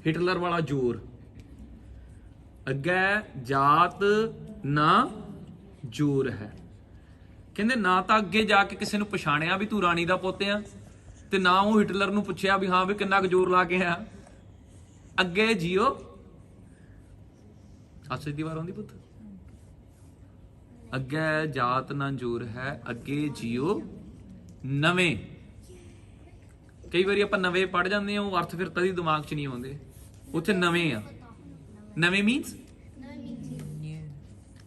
ਹਿਟਲਰ ਵਾਲਾ ਜ਼ੋਰ। ਅੱਗੇ ਜਾਤ ਨਾ ਜ਼ੋਰ ਹੈ। ਕਹਿੰਦੇ ਨਾ ਤਾਂ ਅੱਗੇ ਜਾ ਕੇ ਕਿਸੇ ਨੂੰ ਪਛਾਣਿਆ ਵੀ ਤੂੰ ਰਾਣੀ ਦਾ ਪੁੱਤ ਆ, ਤੇ ਨਾ ਉਹ ਹਿਟਲਰ ਨੂੰ ਪੁੱਛਿਆ ਵੀ ਹਾਂ ਵੀ ਕਿੰਨਾ ਕੁ ਜ਼ੋਰ ਲਾ ਕੇ ਆ। ਅੱਗੇ ਜੀਓ, ਅੱਛੀ ਦੀ ਵਾਰ ਆਉਂਦੀ ਪੁੱਤ, ਅੱਗੇ ਜਾਤ ਨਾ ਜ਼ੋਰ ਹੈ, ਅੱਗੇ ਜੀਓ ਨਵੇਂ। ਕਈ ਵਾਰੀ ਆਪਾਂ ਨਵੇਂ ਪੜ ਜਾਂਦੇ ਆ, ਉਹ ਅਰਥ ਫਿਰ ਤਦੀ ਦਿਮਾਗ 'ਚ ਨਹੀਂ ਆਉਂਦੇ। ਉੱਥੇ ਨਵੇਂ ਆ, ਨਵੇਂ ਮੀਨਸ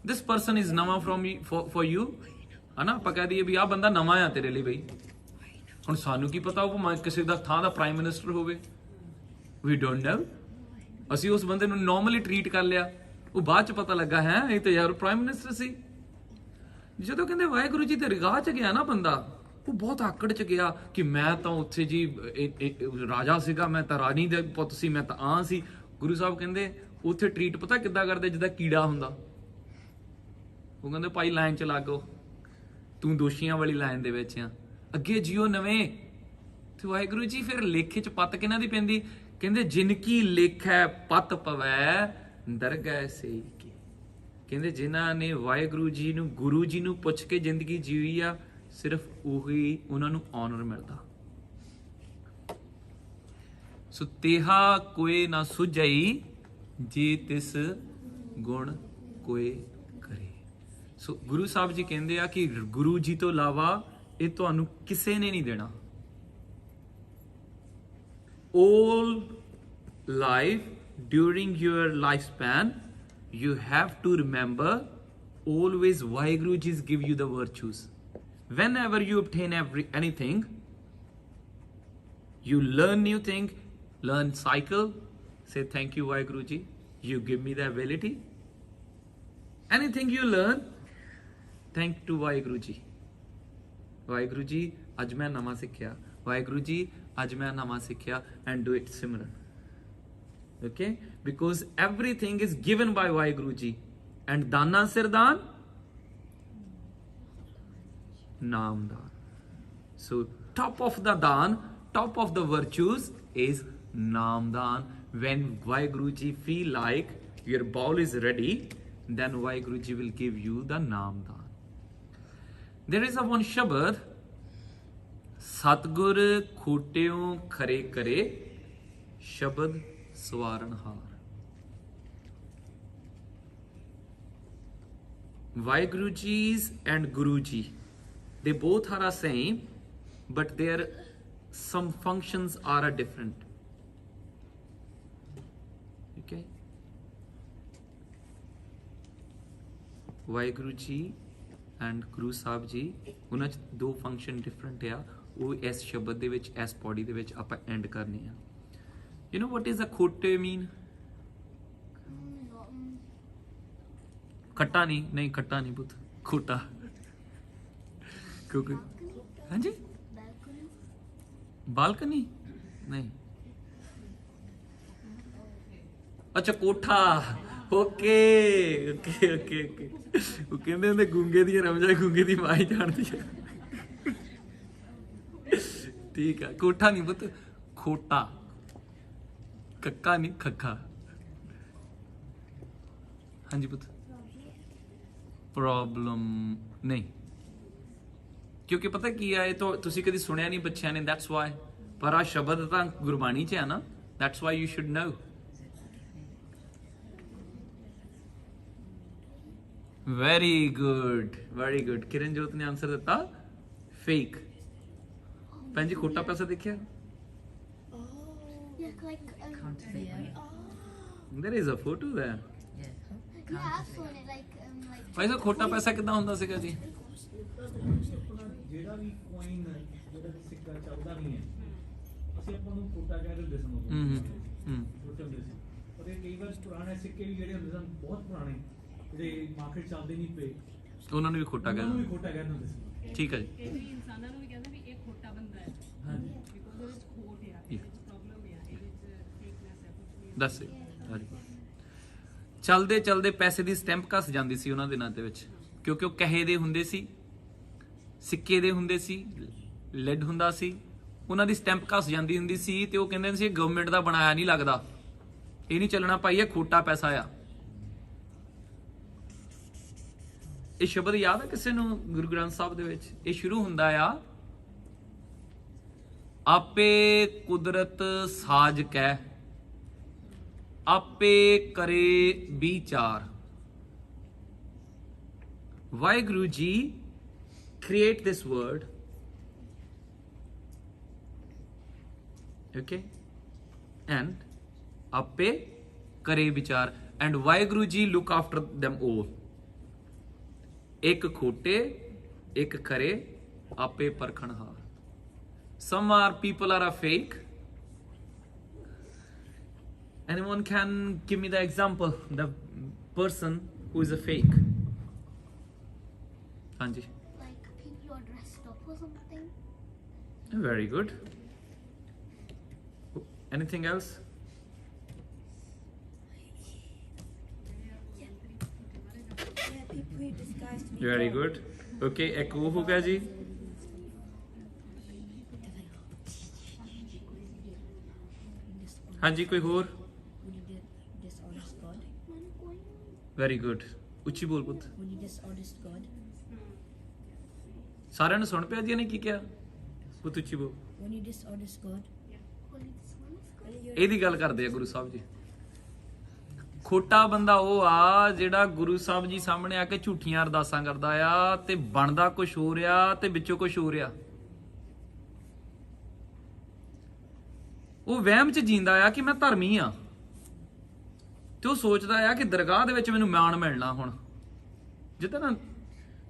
ਦਿਸ ਪਰਸਨ ਇਜ਼ ਨਵਾਂ ਫॉर ਯੂ, ਹਨਾ। ਆਪਾਂ ਕਹਿ ਦਈਏ ਵੀ ਆਹ ਬੰਦਾ ਨਵਾਂ ਆ ਤੇਰੇ ਲਈ ਬਈ। ਹੁਣ ਸਾਨੂੰ ਕੀ ਪਤਾ ਉਹ ਕਿਸੇ ਦਾ ਥਾਂ ਦਾ ਪ੍ਰਾਈਮ ਮਿਨਿਸਟਰ ਹੋਵੇ, ਵੀ ਡੋਨਟ ਨੋ। ਅਸੀਂ ਉਸ ਬੰਦੇ ਨੂੰ ਨਾਰਮਲੀ ਟਰੀਟ ਕਰ ਲਿਆ, ਉਹ ਬਾਅਦ ਚ ਪਤਾ ਲੱਗਾ ਹੈ ਇਹ ਤਾਂ ਯਾਰ ਪ੍ਰਾਈਮ ਮਿਨਿਸਟਰ ਸੀ। ਜਦੋਂ ਕਹਿੰਦੇ ਵਾਹਿਗੁਰੂ ਜੀ ਤੇ ਰਿਗਾਹ ਚ ਗਿਆ ਨਾ ਬੰਦਾ, ਉਹ ਬਹੁਤ ਆਕੜ ਚ ਗਿਆ ਕਿ ਮੈਂ ਤਾਂ ਉੱਥੇ ਜੀ ਰਾਜਾ ਸੀਗਾ, ਮੈਂ ਤਾਂ ਰਾਣੀ ਦੇ ਪੁੱਤ ਸੀ, ਮੈਂ ਤਾਂ ਆਂ ਸੀ। ਗੁਰੂ ਸਾਹਿਬ ਕਹਿੰਦੇ ਉੱਥੇ ਟਰੀਟ ਪਤਾ ਕਿੱਦਾਂ ਕਰਦੇ, ਜਿੱਦਾਂ ਕੀੜਾ ਹੁੰਦਾ। ਉਹ ਕਹਿੰਦੇ ਭਾਈ ਲਾਈਨ ਚ ਲੱਗੋ, ਤੂੰ ਦੋਸ਼ੀਆਂ ਵਾਲੀ ਲਾਈਨ ਦੇ ਵਿੱਚ ਆ, ਅੱਗੇ ਜਿਓ ਨਵੇਂ। ਤੇ ਵਾਹਿਗੁਰੂ ਜੀ ਫਿਰ ਲੇਖੇ ਚ ਪੱਤ ਕਿਹਨਾਂ ਦੀ ਪੈਂਦੀ, ਕਹਿੰਦੇ ਜਿਨ ਕੀ ਲੇਖੈ ਪੱਤ ਪਵੈ ਦਰਗਹਿ ਸੇਈ ਕੀ। ਕਹਿੰਦੇ ਜਿਨ੍ਹਾਂ ਨੇ ਵਾਹਿਗੁਰੂ ਜੀ ਨੂੰ, ਗੁਰੂ ਜੀ ਨੂੰ ਪੁੱਛ ਕੇ ਜ਼ਿੰਦਗੀ ਜੀਵੀ ਆ, ਸਿਰਫ ਉਹੀ ਉਹਨਾਂ ਨੂੰ ਆਨਰ ਮਿਲਦਾ। ਸੋ ਤੇਹਾ ਕੋਏ ਨਾ ਸੁਝਈ, ਜੇ ਤਿਸ ਗੁਣ ਕੋਏ ਕਰੇ। ਸੋ ਗੁਰੂ ਸਾਹਿਬ ਜੀ ਕਹਿੰਦੇ ਆ ਕਿ ਗੁਰੂ ਜੀ ਤੋਂ ਇਲਾਵਾ ਇਹ ਤੁਹਾਨੂੰ ਕਿਸੇ ਨੇ ਨਹੀਂ ਦੇਣਾ। All life, during your lifespan, you have to remember always Vaheguru Ji's give you the virtues. Whenever you obtain anything, you learn new thing, learn cycle, say thank you Vaheguru Ji, you give me the ability. Anything you learn, thank to Vaheguru Ji. Vaheguru Ji, ਅੱਜ ਮੈਂ ਨਵਾਂ ਸਿੱਖਿਆ, ਵਾਹਿਗੁਰੂ ਜੀ ਅੱਜ ਮੈਂ ਨਵਾਂ ਸਿੱਖਿਆ, and do it similar. Okay, because everything is given by Vaheguru Ji, and ਦਾਨਾ ਸਿਰਦਾਨ ਨਾਮ ਦਾਨ. So top of the dan, top of the virtues is naam dan. When Vaheguru Ji feel like your bowl is ready, then Vaheguru Ji will give you the naam dan. There is a one shabad, ਸਤਗੁਰ ਖੋਟਿਓ ਖਰੇ ਕਰੇ, ਸ਼ਬਦ ਸਵਾਰਨਹਾਰ। Vaheguru Ji's and Guru Ji, they both are the same, but their some functions are different. Okay, Vaheguru Ji and Guru Sahib Ji, ਉਹਨਾਂ 'ਚ ਦੋ ਫੰਕਸ਼ਨ ਡਿਫਰੈਂਟ ਆ। ਉਹ ਇਸ ਸ਼ਬਦ ਦੇ ਵਿੱਚ, ਇਸ ਪੌੜੀ ਦੇ ਵਿੱਚ ਆਪਾਂ ਐਂਡ ਕਰਨੇ ਆ। You know what is a ਖੋਟੇ ਮੀਨ? ਖੱਟਾ ਨਹੀਂ ਖੱਟਾ ਨਹੀਂ ਪੁੱਤ, ਖੋਟਾ। ਕਿਉਂਕਿ ਹਾਂਜੀ ਬਾਲਕਨੀ ਨਹੀਂ, ਅੱਛਾ ਕੋਠਾ। Okay okay okay okay. ਉਹ ਕਹਿੰਦੇ ਹੁੰਦੇ ਗੂੰਗੇ ਦੀ ਰਮਜਾ ਗੂੰਗੇ ਦੀ ਮਾਂ ਹੀ ਜਾਣਦੀ ਹੈ। ਠੀਕ ਆ, ਕੋਠਾ ਨਹੀਂ ਪੁੱਤ, ਖੋਟਾ। ਕੱਕਾ ਨਹੀਂ, ਖੱਖਾ। ਹਾਂਜੀ ਪੁੱਤ, ਪ੍ਰੋਬਲਮ ਨਹੀਂ, ਕਿਉਂਕਿ ਪਤਾ ਕੀ ਆ, ਇਹ ਤਾਂ ਤੁਸੀਂ ਕਦੀ ਸੁਣਿਆ ਨਹੀਂ ਬੱਚਿਆਂ ਨੇ, ਦੈਟਸ ਵਾਈ। ਪਰ ਆ ਸ਼ਬਦ ਤਾਂ ਗੁਰਬਾਣੀ 'ਚ ਆ ਨਾ, that's why you should know. Very good, very good. Kiranjot ਨੇ ਆਨਸਰ ਦਿੱਤਾ ਫੇਕ। ਭੈਣ ਜੀ ਖੋਟਾ ਪੈਸਾ ਦੇਖਿਆ? There is a photo there. Bhai Sahib ਖੋਟਾ ਪੈਸਾ ਕਿੱਦਾਂ ਹੁੰਦਾ ਸੀਗਾ ਜੀ? ਜਿਹੜਾ ਵੀ ਕੋਇਨ, ਜਿਹੜਾ ਸਿੱਕਾ ਚੱਲਦਾ ਨਹੀਂ ਹੈ, ਅਸੀਂ ਆਪਾਂ ਨੂੰ ਖੋਟਾ ਕਹਿ ਦਿੰਦੇ ਸਨ। ਛੋਟੇ ਹੁੰਦੇ ਸੀ, ਪਰ ਇਹ ਕਈ ਵਾਰ ਪੁਰਾਣੇ ਸਿੱਕੇ ਵੀ ਜਿਹੜੇ ਹੁੰਦੇ ਸਨ, ਬਹੁਤ ਪੁਰਾਣੇ, ਜਿਹੜੇ ਮਾਰਕੀਟ ਚੱਲਦੇ ਨਹੀਂ ਪਏ, ਉਹਨਾਂ ਨੂੰ ਵੀ ਖੋਟਾ ਕਹਿ ਉਹਨਾਂ ਨੂੰ ਵੀ ਖੋਟਾ ਕਹਿ ਦਿੰਦੇ ਸੀ। ਠੀਕ ਹੈ ਜੀ। ਇਹ ਵੀ ਇਨਸਾਨਾਂ ਨੂੰ ਵੀ ਕਹਿੰਦੇ ਵੀ ਇਹ ਖੋਟਾ ਬੰਦਾ ਹੈ। ਹਾਂਜੀ, ਬਿਕੋਜ਼ ਉਹਦੇ ਵਿੱਚ ਖੋਟ ਆ, ਇਹਦੇ ਵਿੱਚ ਪ੍ਰੋਬਲਮ ਆ, ਇਹਦੇ ਵਿੱਚ ਦੱਸ ਚਲਦੇ ਚਲਦੇ ਪੈਸੇ ਦੀ ਸਟੈਂਪ ਘਸ ਜਾਂਦੀ ਸੀ ਉਹਨਾਂ ਦਿਨਾਂ ਦੇ ਵਿੱਚ, ਕਿਉਂਕਿ ਉਹ ਕਹੇ ਦੇ ਹੁੰਦੇ ਸੀ, ਸਿੱਕੇ ਦੇ ਹੁੰਦੇ ਸੀ, ਲੈਡ ਹੁੰਦਾ ਸੀ, ਉਹਨਾਂ ਦੀ ਸਟੈਂਪ ਘਸ ਜਾਂਦੀ ਹੁੰਦੀ ਸੀ ਤੇ ਉਹ ਕਹਿੰਦੇ ਸੀ ਗਵਰਨਮੈਂਟ ਦਾ ਬਣਾਇਆ ਨਹੀਂ ਲੱਗਦਾ, ਇਹ ਨਹੀਂ ਚੱਲਣਾ ਭਾਈ, ਇਹ ਖੋਟਾ ਪੈਸਾ ਆ। ਇਹ ਸ਼ਬਦ ਯਾਦ ਹੈ ਕਿਸੇ ਨੂੰ ਗੁਰੂ ਗ੍ਰੰਥ ਸਾਹਿਬ ਦੇ ਵਿੱਚ? ਇਹ ਸ਼ੁਰੂ ਹੁੰਦਾ ਆ, ਆਪੇ ਕੁਦਰਤ ਸਾਜ ਕੈ ਆਪੇ ਕਰੇ ਵਿਚਾਰ। Waheguru ji create this word, okay, and ਆਪੇ ਕਰੇ ਵਿਚਾਰ, and Waheguru ji look after them all। ਇੱਕ ਖੋਟੇ ਇੱਕ ਖਰੇ ਆਪੇ ਪਰਖਣਹਾਰ। Some are people are a fake. Anyone can give me the example, the person who is a fake? Hanji. Like people who are dressed up or something. Very good. Anything else? Yeah, people who disguise to be Very God. good. Okay, एक वो हो गया जी। हाँ जी, कोई होर? When you dishonest God, Very good. ਉੱਚੀ ਬੋਲ ਪੁੱਤ। when you dishonest God, ਸਾਰਿਆਂ ਨੂੰ ਸੁਣ ਪਿਆ ਜੀ ਨੇ ਕੀ ਕਿਹਾ? ਪੁੱਤ ਉੱਚੀ ਬੋਲ। when you dishonest God, Holy dishonest God. And you're ਇਹਦੀ ਗੱਲ ਕਰਦੇ ਆ ਗੁਰੂ ਸਾਹਿਬ ਜੀ। ਖੋਟਾ ਬੰਦਾ ਉਹ ਆ ਜਿਹੜਾ ਗੁਰੂ ਸਾਹਿਬ ਜੀ ਸਾਹਮਣੇ ਆ ਕੇ ਝੂਠੀਆਂ ਅਰਦਾਸਾਂ ਕਰਦਾ ਆ ਤੇ ਬਣਦਾ ਕੁਝ ਹੋ ਰਿਹਾ ਤੇ ਵਿੱਚੋਂ ਕੁਝ ਹੋ ਰਿਹਾ। ਉਹ ਵਹਿਮ ਚ ਜੀਂਦਾ ਆ ਕਿ ਮੈਂ ਧਰਮੀ ਆ ਤੇ ਉਹ ਸੋਚਦਾ ਆ ਕਿ ਦਰਗਾਹ ਦੇ ਵਿੱਚ ਮੈਨੂੰ ਮਾਣ ਮਿਲਣਾ। ਹੁਣ ਜਿੱਦਾਂ ਨਾ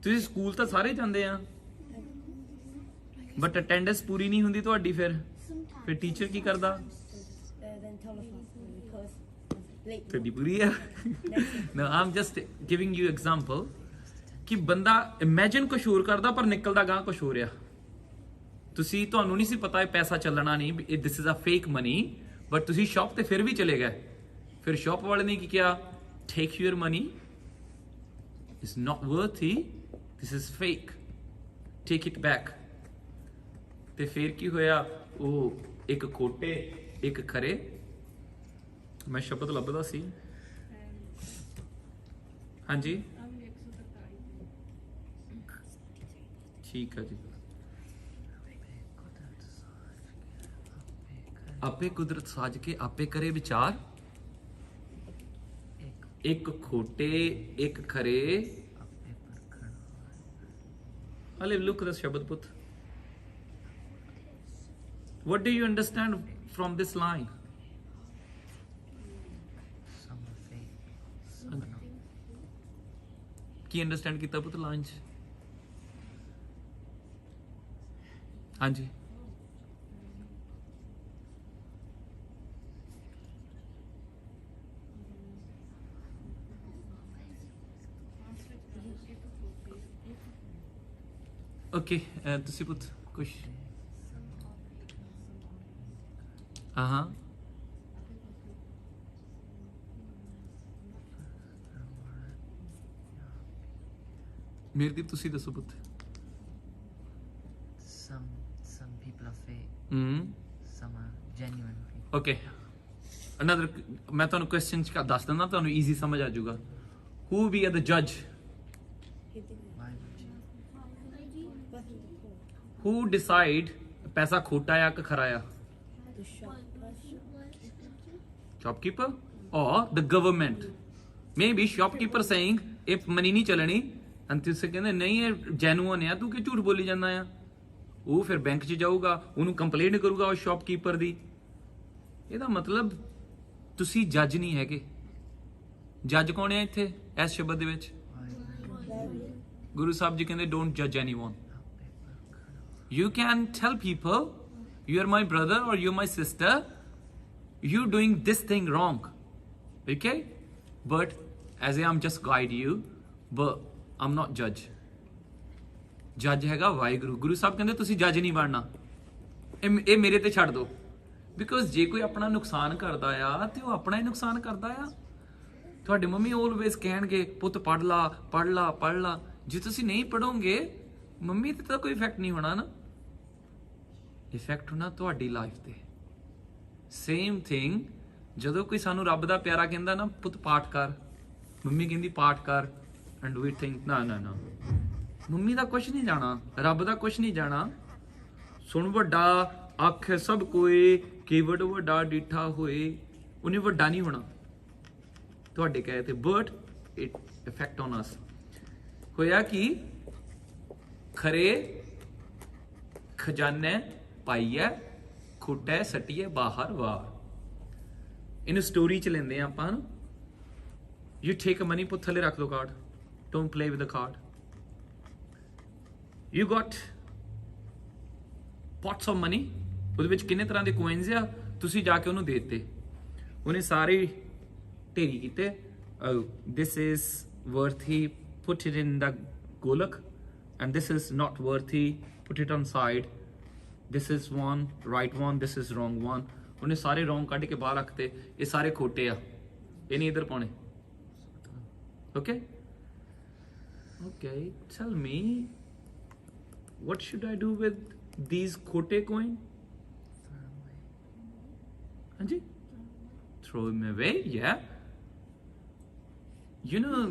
ਤੁਸੀਂ ਸਕੂਲ ਤਾਂ ਸਾਰੇ ਜਾਂਦੇ ਆ ਬਟ ਅਟੈਂਡੈਂਸ ਪੂਰੀ ਨਹੀਂ ਹੁੰਦੀ ਤੁਹਾਡੀ, ਫਿਰ ਟੀਚਰ ਕੀ ਕਰਦਾ? then tell us because late. ਤੁਹਾਡੀ ਪੂਰੀ ਆ। No, I'm just giving you example ਕਿ ਬੰਦਾ ਇਮੇਜਿਨ ਕੁਛ ਹੋਰ ਕਰਦਾ ਪਰ ਨਿਕਲਦਾ ਗਾਂ ਕੁਛ ਹੋ ਰਿਹਾ। ਤੁਹਾਨੂੰ ਨਹੀਂ ਸੀ ਪਤਾ ਇਹ ਪੈਸਾ ਚੱਲਣਾ ਨਹੀਂ, this is a fake money, but ਤੁਸੀਂ ਸ਼ਾਪ ਤੇ ਫਿਰ ਵੀ ਚਲੇ ਗਏ। ਫਿਰ ਸ਼ਾਪ ਵਾਲੇ ਨੇ ਕੀ ਕਿਹਾ? Take your money, it's not worthy, this is fake, take it back। ਤੇ ਫਿਰ ਕੀ ਹੋਇਆ? ਉਹ ਇੱਕ ਖੋਟੇ ਇੱਕ ਖਰੇ, ਮੈਂ ਸ਼ਬਦ ਲੱਭਦਾ ਸੀ। ਹਾਂਜੀ ਠੀਕ ਹੈ ਜੀ। ਆਪੇ ਕੁਦਰਤ ਸਾਜ ਕੇ ਆਪੇ ਕਰੇ ਵਿਚਾਰ, ਇੱਕ ਖੋਟੇ ਇੱਕ ਖਰੇ ਹਲੇ ਲੁੱਕ ਦਾ ਸ਼ਬਦ ਪੁੱਤ। What do you understand from this line? Ki understand ਕੀਤਾ ਪੁੱਤ ਲਾਈਨ 'ਚ? ਹਾਂਜੀ ਓਕੇ, ਤੁਸੀਂ ਪੁੱਤ ਕੁਛ? ਹਾਂ ਮੇਰੇ ਦੀ ਤੁਸੀਂ ਦੱਸੋ ਪੁੱਤ। Some people are fake, hmm some are genuine people. Okay, another ਮੈਂ ਤੁਹਾਨੂੰ ਕੁਐਸਚਨ ਦੱਸ ਦਿੰਦਾ, ਤੁਹਾਨੂੰ ਈਜ਼ੀ ਸਮਝ ਆ ਜਾਊਗਾ। ਹੂ ਵੀ ਆਰ ਦ ਜੱਜ? Why would you? Who decide ਪੈਸਾ ਖੋਟਾ ਆ ਕਿ ਖਰਾ ਆ? The shop. Shopkeeper or the government? Maybe shopkeeper saying if money ਨਹੀਂ ਚੱਲਣੀ and ਤੁਸੀਂ ਕਹਿੰਦੇ ਨਹੀਂ ਇਹ ਜੈਨੂਅਨ ਆ, ਤੂੰ ਕਿ ਝੂਠ ਬੋਲੀ ਜਾਂਦਾ ਆ। ਉਹ ਫਿਰ ਬੈਂਕ 'ਚ ਜਾਊਗਾ, ਉਹਨੂੰ ਕੰਪਲੇਂਟ ਕਰੂਗਾ ਉਹ ਸ਼ਾਪਕੀਪਰ ਦੀ। ਇਹਦਾ ਮਤਲਬ ਤੁਸੀਂ ਜੱਜ ਨਹੀਂ ਹੈਗੇ। ਜੱਜ ਕੌਣ ਹੈ ਇੱਥੇ ਇਸ ਸ਼ਬਦ ਦੇ ਵਿੱਚ? ਗੁਰੂ ਸਾਹਿਬ ਜੀ ਕਹਿੰਦੇ ਡੋਂਟ ਜੱਜ anyone. You can tell people, you are my brother or you are my sister, you doing this thing wrong, okay? But as I'm just guide you, but I'm not judge. Judge ਹੈਗਾ ਵਾਹਿਗੁਰੂ। ਗੁਰੂ ਸਾਹਿਬ ਕਹਿੰਦੇ ਤੁਸੀਂ ਜੱਜ ਨਹੀਂ ਬਣਨਾ, ਇਹ ਮੇਰੇ ਤੇ ਛੱਡ ਦਿਓ। ਬਿਕੋਜ਼ ਜੇ ਕੋਈ ਆਪਣਾ ਨੁਕਸਾਨ ਕਰਦਾ ਆ ਤੇ ਉਹ ਆਪਣਾ ਹੀ ਨੁਕਸਾਨ ਕਰਦਾ ਆ। ਤੁਹਾਡੀ ਮੰਮੀ ਆਲਵੇਜ਼ ਕਹਿਣਗੇ ਪੁੱਤ ਪੜ੍ਹ ਲਾ ਪੜ੍ਹ ਲਾ ਪੜ੍ਹ ਲਾ। ਜੇ ਤੁਸੀਂ ਨਹੀਂ ਪੜੋਗੇ ਮੰਮੀ ਤੇ ਤਾਂ ਕੋਈ ਇਫੈਕਟ ਨਹੀਂ ਹੋਣਾ ਨਾ, ਇਫੈਕਟ ਹੋਣਾ ਤੁਹਾਡੀ ਲਾਈਫ ਤੇ। ਸੇਮ ਥਿੰਗ ਜਦੋਂ ਕੋਈ ਸਾਨੂੰ ਰੱਬ ਦਾ ਪਿਆਰਾ ਕਹਿੰਦਾ ਨਾ ਪੁੱਤ ਪਾਠ ਕਰ, ਮੰਮੀ ਕਹਿੰਦੀ ਪਾਠ ਕਰ, ਐਂਡ ਵੀ ਥਿੰਕ ਨਾ ਨਾ ਨਾ, ਮੰਮੀ ਦਾ ਕੁਝ ਨਹੀਂ ਜਾਣਾ, ਰੱਬ ਦਾ ਕੁਝ ਨਹੀਂ ਜਾਣਾ। ਸੁਣ ਵੱਡਾ ਅੱਖ ਸਭ ਕੋਏ, ਕੇਵੜ ਵੱਡਾ ਡਿੱਠਾ ਹੋਏ, ਉਹਨੇ ਵੱਡਾ ਨਹੀਂ ਹੋਣਾ ਤੁਹਾਡੇ ਕਹੇ ਤੇ, ਬਟ ਇਟ ਇਫੈਕਟ ਔਨ ਅਸ। ਹੋਇਆ ਕਿ ਖਰੇ ਖਜ਼ਾਨੇ ਪਾਈਏ, ਖੁੱਟੇ ਸੱਟੀਏ ਬਾਹਰ ਵਾਰ। ਇਹਨੂੰ ਸਟੋਰੀ ਚ ਲੈਂਦੇ ਆ ਆਪਾਂ। ਯੂ ਟੇਕ ਅ ਮਨੀ, ਪੁੱਤ ਥੱਲੇ ਰੱਖ ਲਓ card, don't play with the card. You got pots of money, ਉਹਦੇ ਵਿੱਚ ਕਿੰਨੇ ਤਰ੍ਹਾਂ ਦੇ ਕੋਇਨਸ ਆ, ਤੁਸੀਂ ਜਾ ਕੇ ਉਹਨੂੰ ਦੇ ਦਿੱਤੇ, ਉਹਨੇ ਸਾਰੇ ਢੇਰੀ ਕੀਤੇ। This is ਵਰਥੀ, put it in the ਗੋਲਕ, and this is not worthy, put it on side, this is one right one, this is wrong one. ਉਹਨੇ ਸਾਰੇ ਰੋਂਗ ਕੱਢ ਕੇ ਬਾਹਰ ਰੱਖਤੇ, ਇਹ ਸਾਰੇ ਖੋਟੇ ਆ, ਇਹ ਨਹੀਂ ਇੱਧਰ ਪਾਉਣੇ। Okay okay, tell me what should I do with these khote coin? Hanji, throw them away. Yeah, you know,